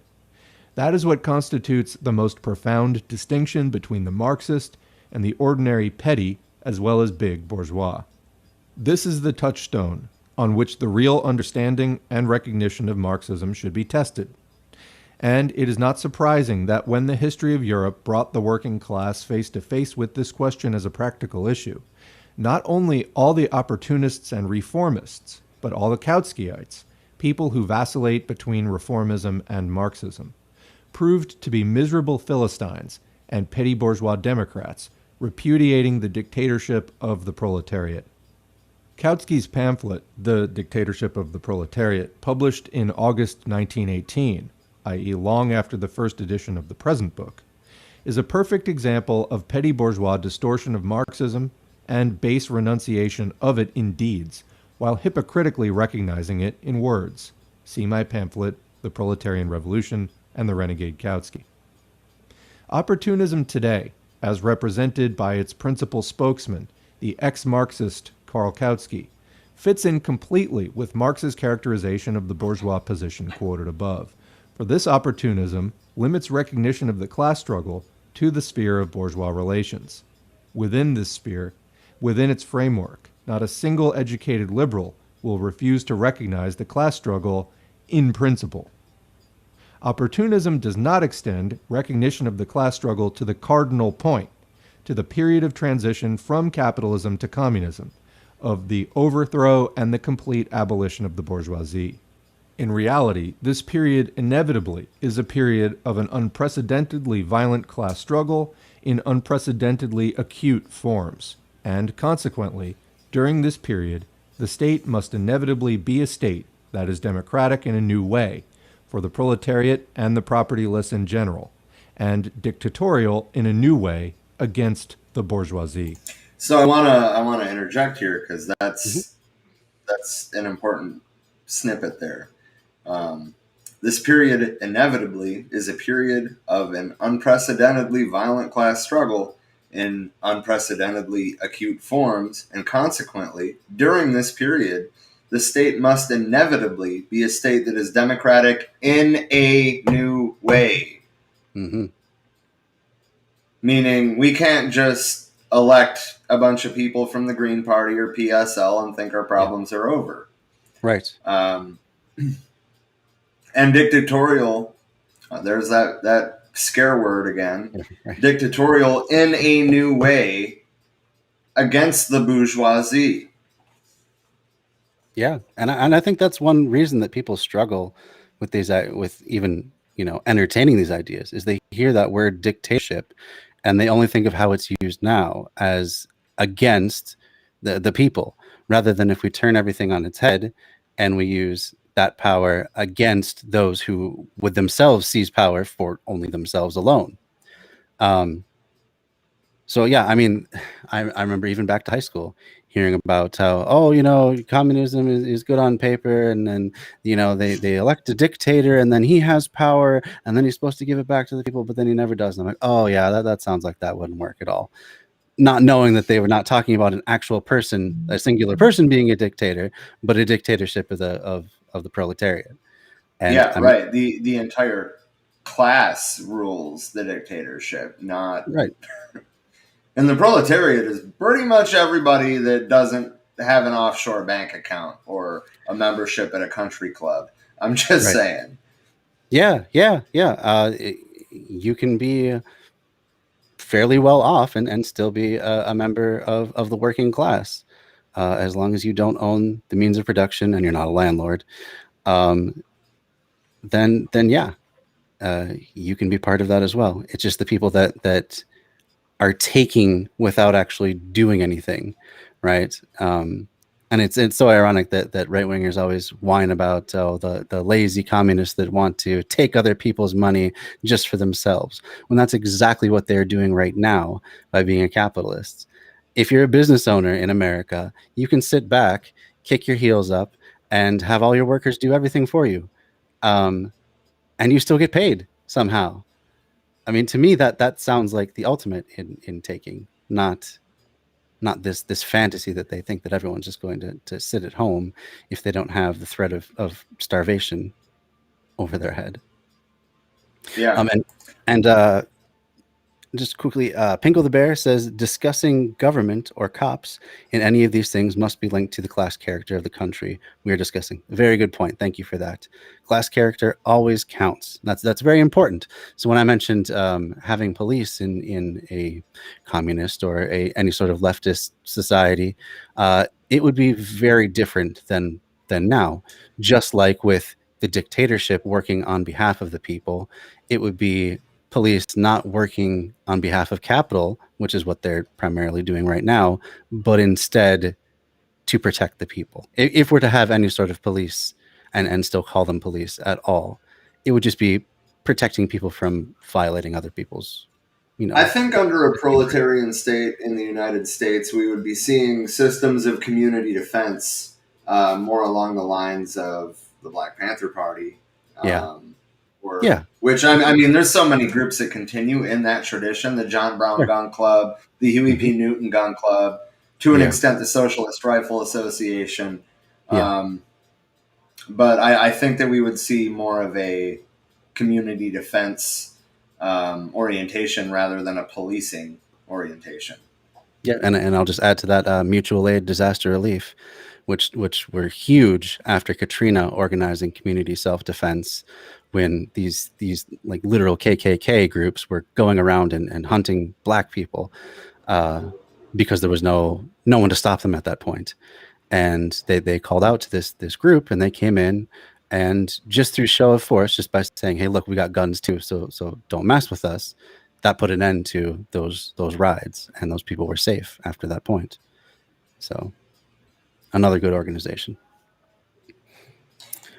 That is what constitutes the most profound distinction between the Marxist and the ordinary petty as well as big bourgeois. This is the touchstone on which the real understanding and recognition of Marxism should be tested. And it is not surprising that when the history of Europe brought the working class face to face with this question as a practical issue, not only all the opportunists and reformists, but all the Kautskyites, people who vacillate between reformism and Marxism, proved to be miserable Philistines and petty bourgeois Democrats, repudiating the dictatorship of the proletariat. Kautsky's pamphlet, The Dictatorship of the Proletariat, published in August 1918, i.e. long after the first edition of the present book, is a perfect example of petty bourgeois distortion of Marxism and base renunciation of it in deeds, while hypocritically recognizing it in words. See my pamphlet, The Proletarian Revolution and the Renegade Kautsky. Opportunism today, as represented by its principal spokesman, the ex-Marxist Karl Kautsky, fits in completely with Marx's characterization of the bourgeois position quoted above, for this opportunism limits recognition of the class struggle to the sphere of bourgeois relations. Within this sphere, within its framework, not a single educated liberal will refuse to recognize the class struggle in principle. Opportunism does not extend recognition of the class struggle to the cardinal point, to the period of transition from capitalism to communism, of the overthrow and the complete abolition of the bourgeoisie. In reality, this period inevitably is a period of an unprecedentedly violent class struggle in unprecedentedly acute forms, and consequently, during this period, the state must inevitably be a state that is democratic in a new way, for the proletariat and the propertyless in general, and dictatorial in a new way against the bourgeoisie. So I wanna interject here because that's an important snippet there. This period inevitably is a period of an unprecedentedly violent class struggle in unprecedentedly acute forms, and consequently, during this period, the state must inevitably be a state that is democratic in a new way. Mm-hmm. Meaning we can't just elect a bunch of people from the Green Party or PSL and think our problems are over. Right. And dictatorial, there's that scare word again, Right. Dictatorial in a new way against the bourgeoisie. Yeah, and I think that's one reason that people struggle with these, with even entertaining these ideas, is they hear that word dictatorship, and they only think of how it's used now as against the people, rather than if we turn everything on its head and we use that power against those who would themselves seize power for only themselves alone. So yeah, I mean, I remember even back to high school hearing about how, communism is good on paper, and then they elect a dictator, and then he has power, and then he's supposed to give it back to the people, but then he never does. And I'm like, oh yeah, that sounds like that wouldn't work at all. Not knowing that they were not talking about an actual person, a singular person being a dictator, but a dictatorship of the proletariat. And yeah, right. The entire class rules the dictatorship, not right. And the proletariat is pretty much everybody that doesn't have an offshore bank account or a membership at a country club. I'm just saying. Yeah. You can be fairly well off and still be a member of the working class, as long as you don't own the means of production and you're not a landlord. Then yeah, you can be part of that as well. It's just the people that are taking without actually doing anything, right? And it's so ironic that right wingers always whine about the lazy communists that want to take other people's money just for themselves, when that's exactly what they're doing right now by being a capitalist. If you're a business owner in America, you can sit back, kick your heels up, and have all your workers do everything for you, and you still get paid somehow. I mean, to me, that sounds like the ultimate in taking, not this fantasy that they think that everyone's just going to sit at home if they don't have the threat of starvation over their head. Yeah. And just quickly, Pinkle the Bear says discussing government or cops in any of these things must be linked to the class character of the country we are discussing. Very good point. Thank you for that. Class character always counts. That's very important. So when I mentioned having police in a communist or any sort of leftist society, it would be very different than now. Just like with the dictatorship working on behalf of the people, it would be police not working on behalf of capital, which is what they're primarily doing right now, but instead to protect the people. If we're to have any sort of police and still call them police at all, it would just be protecting people from violating other people's, I think under a proletarian state in the United States, we would be seeing systems of community defense more along the lines of the Black Panther Party. Which, I mean, there's so many groups that continue in that tradition. The John Brown Gun Club, the Huey P. Newton Gun Club, to an extent, the Socialist Rifle Association. But I think that we would see more of a community defense orientation rather than a policing orientation. Yeah, and I'll just add to that mutual aid, disaster relief, which were huge after Katrina, organizing community self-defense when these like literal KKK groups were going around and hunting Black people because there was no one to stop them at that point. And they called out to this group, and they came in, and just through show of force, just by saying, "Hey, look, we got guns too, so don't mess with us," that put an end to those raids, and those people were safe after that point. So, another good organization.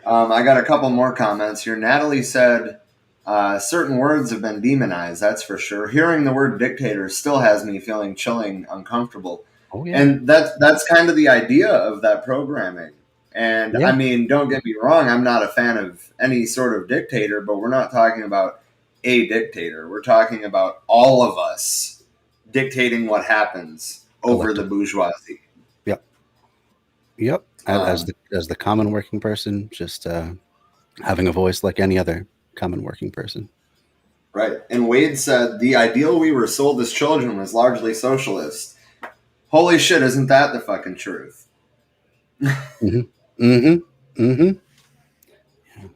I got a couple more comments here. Natalie said, certain words have been demonized, that's for sure. Hearing the word dictator still has me feeling chilling, uncomfortable. Oh, yeah. And that's kind of the idea of that programming. And I mean, don't get me wrong, I'm not a fan of any sort of dictator, but we're not talking about a dictator. We're talking about all of us dictating what happens over the bourgeoisie. Yep. As the common working person, just having a voice like any other common working person. Right. And Wade said, the ideal we were sold as children was largely socialist. Holy shit, isn't that the fucking truth? Mm-hmm. Mm-hmm. Mm-hmm. Yeah.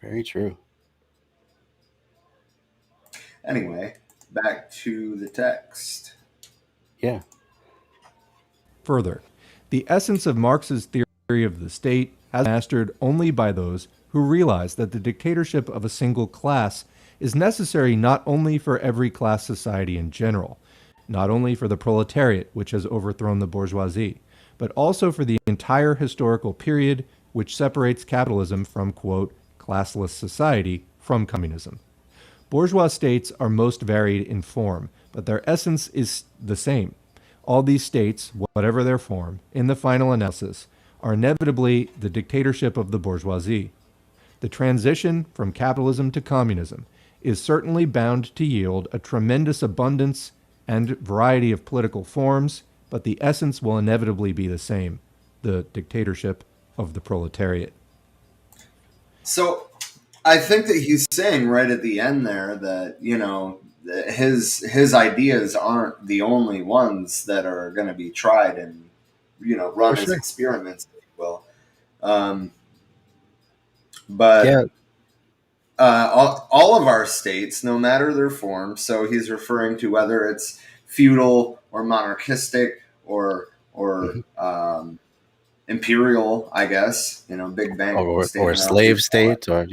Very true. Anyway, back to the text. Yeah. Further, the essence of Marx's theory of the state has been mastered only by those who realize that the dictatorship of a single class is necessary not only for every class society in general, not only for the proletariat, which has overthrown the bourgeoisie, but also for the entire historical period which separates capitalism from, quote, classless society from communism. Bourgeois states are most varied in form, but their essence is the same. All these states, whatever their form, in the final analysis, are inevitably the dictatorship of the bourgeoisie. The transition from capitalism to communism is certainly bound to yield a tremendous abundance and variety of political forms, but the essence will inevitably be the same, the dictatorship of the proletariat. So I think that he's saying right at the end there that, you know, his ideas aren't the only ones that are going to be tried and, you know, run as experiments, if you will. All of our states, no matter their form, so he's referring to whether it's feudal or monarchistic or imperial, I guess, you know, Big Bang. Or slave state, or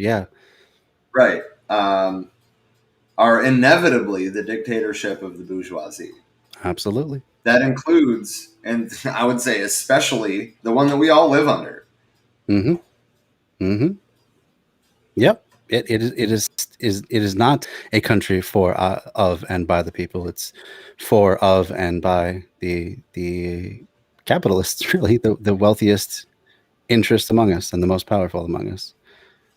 right. Are inevitably the dictatorship of the bourgeoisie. Absolutely. That includes, and I would say especially, the one that we all live under. Mm-hmm. Mm-hmm. Yep. It is not a country for of and by the people. It's for of and by the capitalists, really, the wealthiest interest among us and the most powerful among us.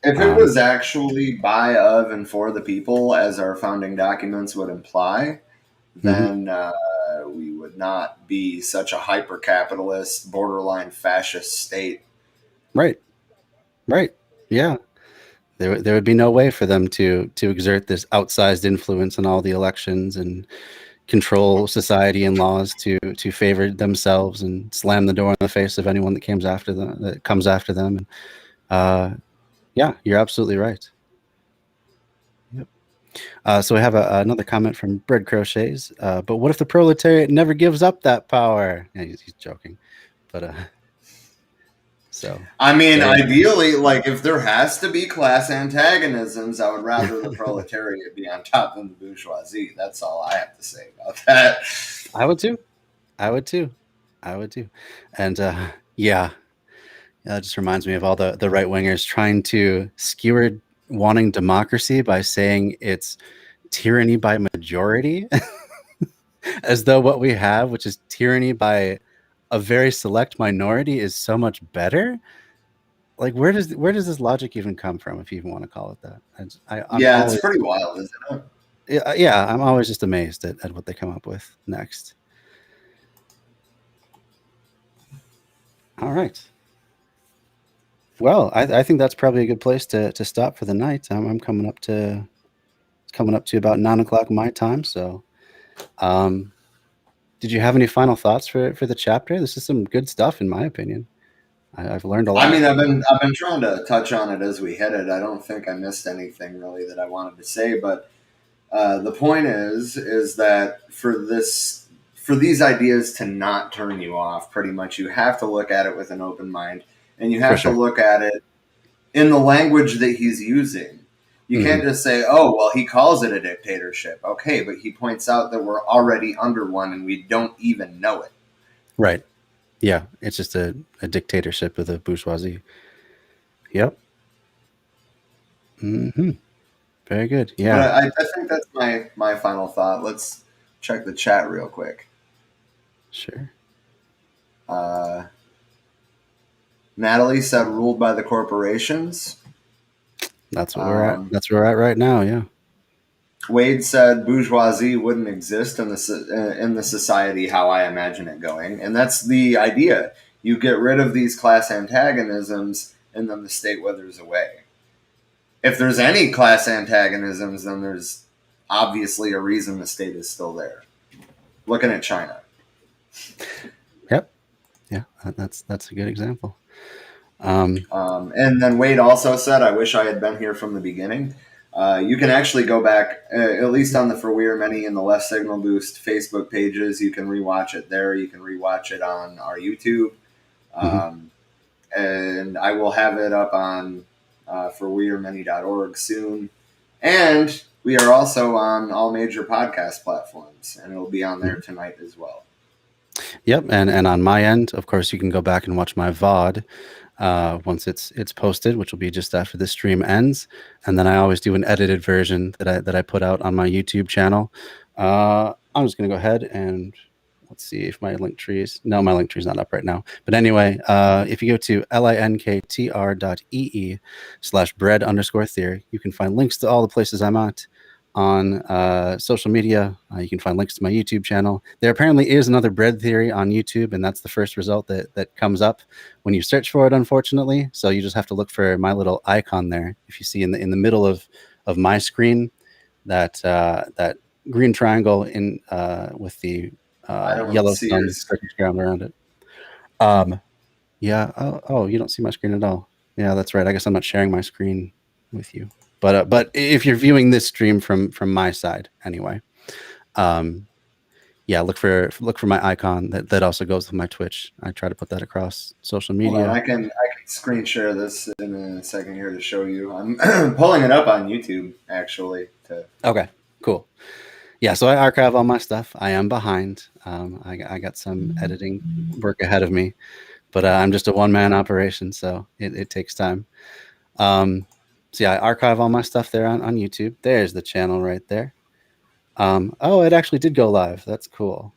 If it was actually by, of, and for the people, as our founding documents would imply, then we would not be such a hyper-capitalist, borderline fascist state. Right. Yeah. there would be no way for them to exert this outsized influence in all the elections and control society and laws to favor themselves and slam the door in the face of anyone that comes after them. And yeah, you're absolutely right. Yep. So we have another comment from Bread Crochets. But what if the proletariat never gives up that power? Yeah, he's joking, but so I mean, ideally, like if there has to be class antagonisms, I would rather the proletariat be on top than the bourgeoisie. That's all I have to say about that. I would too. And yeah, that just reminds me of all the right wingers trying to skewer wanting democracy by saying it's tyranny by majority, as though what we have, which is tyranny by a very select minority, is so much better. Like, where does this logic even come from, if you even want to call it that? It's pretty wild, isn't it? Yeah, I'm always just amazed at what they come up with next. All right. Well, I think that's probably a good place to stop for the night. I'm coming up to about 9 o'clock my time. So, did you have any final thoughts for the chapter? This is some good stuff, in my opinion. I've learned a lot. I mean, I've been trying to touch on it as we hit it. I don't think I missed anything really that I wanted to say, but the point is that for these ideas to not turn you off, pretty much you have to look at it with an open mind, and you have to look at it in the language that he's using. You can't just say, oh, well, he calls it a dictatorship. Okay, but he points out that we're already under one and we don't even know it. Right. Yeah, it's just a dictatorship of the bourgeoisie. Yep. Mm-hmm. Very good. Yeah. But I think that's my final thought. Let's check the chat real quick. Sure. Natalie said ruled by the corporations. That's what we're at. That's where we're at right now, yeah. Wade said bourgeoisie wouldn't exist in the society how I imagine it going. And that's the idea. You get rid of these class antagonisms and then the state withers away. If there's any class antagonisms, then there's obviously a reason the state is still there. Looking at China. Yep. Yeah, that's a good example. And then Wade also said, I wish I had been here from the beginning. You can actually go back, at least on the For We Are Many and the Left Signal Boost Facebook pages. You can rewatch it there. You can rewatch it on our YouTube. And I will have it up on forwearemany.org soon. And we are also on all major podcast platforms, and it'll be on there tonight as well. Yep, and on my end, of course, you can go back and watch my VOD once it's posted, which will be just after the stream ends. And then I always do an edited version that I put out on my YouTube channel. I'm just going to go ahead and let's see if my link tree is... No, my link tree is not up right now. But anyway, if you go to linktr.ee/bread_theory, you can find links to all the places I'm at on social media. You can find links to my YouTube channel. There apparently is another bread theory on YouTube, and that's the first result that comes up when you search for it, unfortunately. So you just have to look for my little icon there. If you see in the middle of my screen, that green triangle in with the yellow sun ground around it. Yeah. Oh, you don't see my screen at all. Yeah, that's right. I guess I'm not sharing my screen with you. But if you're viewing this stream from my side, anyway, yeah, look for my icon that also goes with my Twitch. I try to put that across social media. Hold on, I can screen share this in a second here to show you. I'm pulling it up on YouTube actually. Okay, cool. Yeah, so I archive all my stuff. I am behind. I got some editing work ahead of me, but I'm just a one-man operation, so it takes time. So yeah, I archive all my stuff there on YouTube. There's the channel right there. Oh, it actually did go live. That's cool.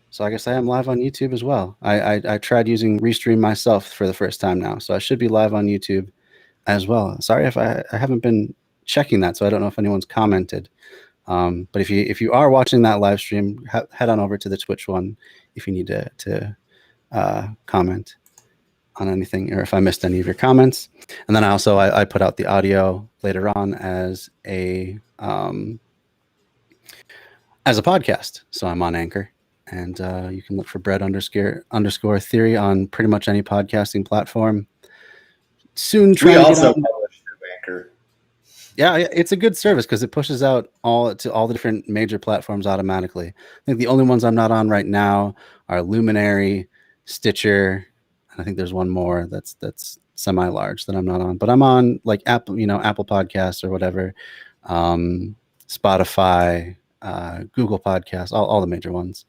So I guess I am live on YouTube as well. I tried using Restream myself for the first time now, so I should be live on YouTube as well. Sorry if I haven't been checking that, so I don't know if anyone's commented. But if you are watching that live stream, head on over to the Twitch one if you need to comment. on anything, or if I missed any of your comments. And then I put out the audio later on as a podcast. So I'm on Anchor, and you can look for bread__ theory on pretty much any podcasting platform. Soon we also publish through Anchor. Yeah, it's a good service because it pushes out all the different major platforms automatically. I think the only ones I'm not on right now are Luminary, Stitcher, and I think there's one more that's semi-large that I'm not on. But I'm on like Apple Podcasts or whatever, Spotify, Google Podcasts, all the major ones.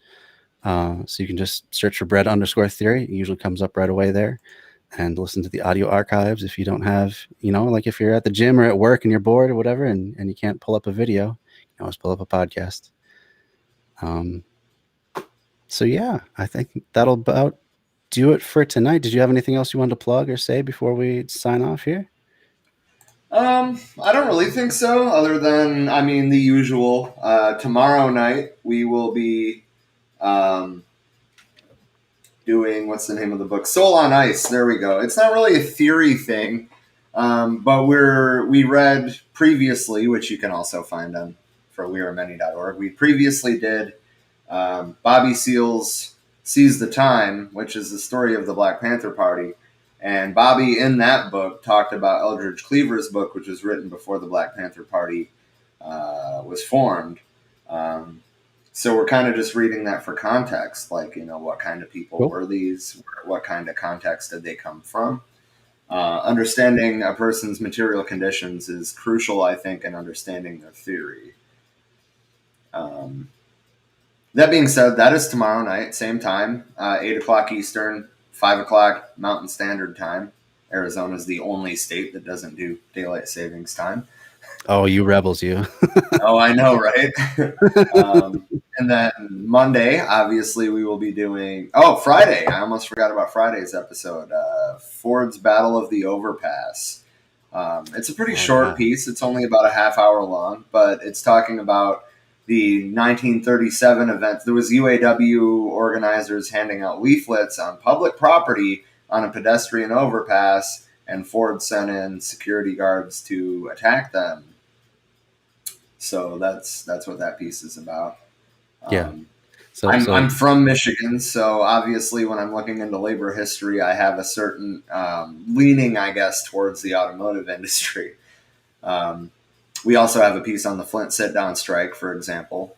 So you can just search for bread_ theory. It usually comes up right away there. And listen to the audio archives if you don't have, like if you're at the gym or at work and you're bored or whatever, and you can't pull up a video, you can always pull up a podcast. So yeah, I think that'll about do it for tonight. Did you have anything else you wanted to plug or say before we sign off here? I don't really think so, other than, the usual. Tomorrow night we will be doing, what's the name of the book? Soul on Ice. There we go. It's not really a theory thing, but we read previously, which you can also find on FWAM. We previously did Bobby Seale's Seize the Time, which is the story of the Black Panther Party. And Bobby, in that book, talked about Eldridge Cleaver's book, which was written before the Black Panther Party was formed. So we're kind of just reading that for context, like, what kind of people were these? What kind of context did they come from? Understanding a person's material conditions is crucial, I think, in understanding their theory. That being said, that is tomorrow night, same time, 8 o'clock Eastern, 5 o'clock Mountain Standard Time. Arizona is the only state that doesn't do daylight savings time. Oh, you rebels, you. Oh, I know, right? And then Monday, obviously, we will be doing... Oh, Friday. I almost forgot about Friday's episode. Ford's Battle of the Overpass. It's a pretty short piece. It's only about a half hour long, but it's talking about the 1937 event. There was UAW organizers handing out leaflets on public property on a pedestrian overpass, and Ford sent in security guards to attack them. So that's what that piece is about. Yeah. I'm from Michigan, so obviously when I'm looking into labor history, I have a certain leaning, I guess, towards the automotive industry. We also have a piece on the Flint sit-down strike, for example,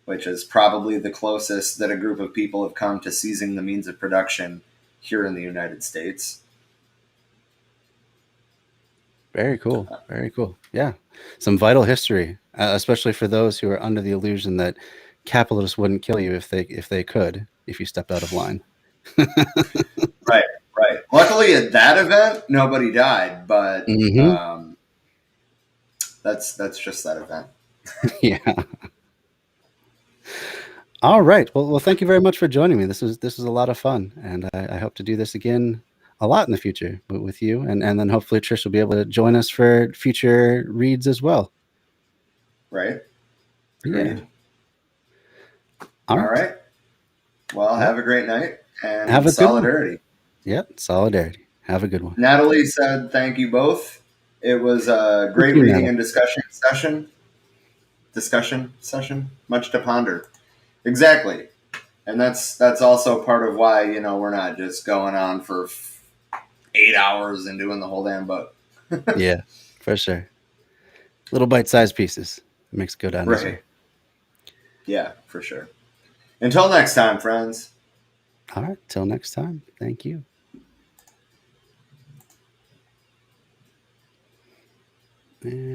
which is probably the closest that a group of people have come to seizing the means of production here in the United States. Very cool. Very cool. Yeah. Some vital history, especially for those who are under the illusion that capitalists wouldn't kill you if they could, if you stepped out of line. Right. Luckily at that event, nobody died, but that's just that event. Yeah. All right. Well, thank you very much for joining me. This was a lot of fun, and I hope to do this again a lot in the future with you, and then hopefully Trish will be able to join us for future reads as well. Right. Agreed. Yeah. All right. Well, have a great night and have a solidarity. Yep, solidarity. Have a good one. Natalie said, "Thank you both. It was a great reading and discussion session. Much to ponder." Exactly. And that's also part of why, we're not just going on for 8 hours and doing the whole damn book. Yeah, for sure. Little bite-sized pieces. It makes it go down easier. Right. Yeah, for sure. Until next time, friends. All right. Till next time. Thank you. And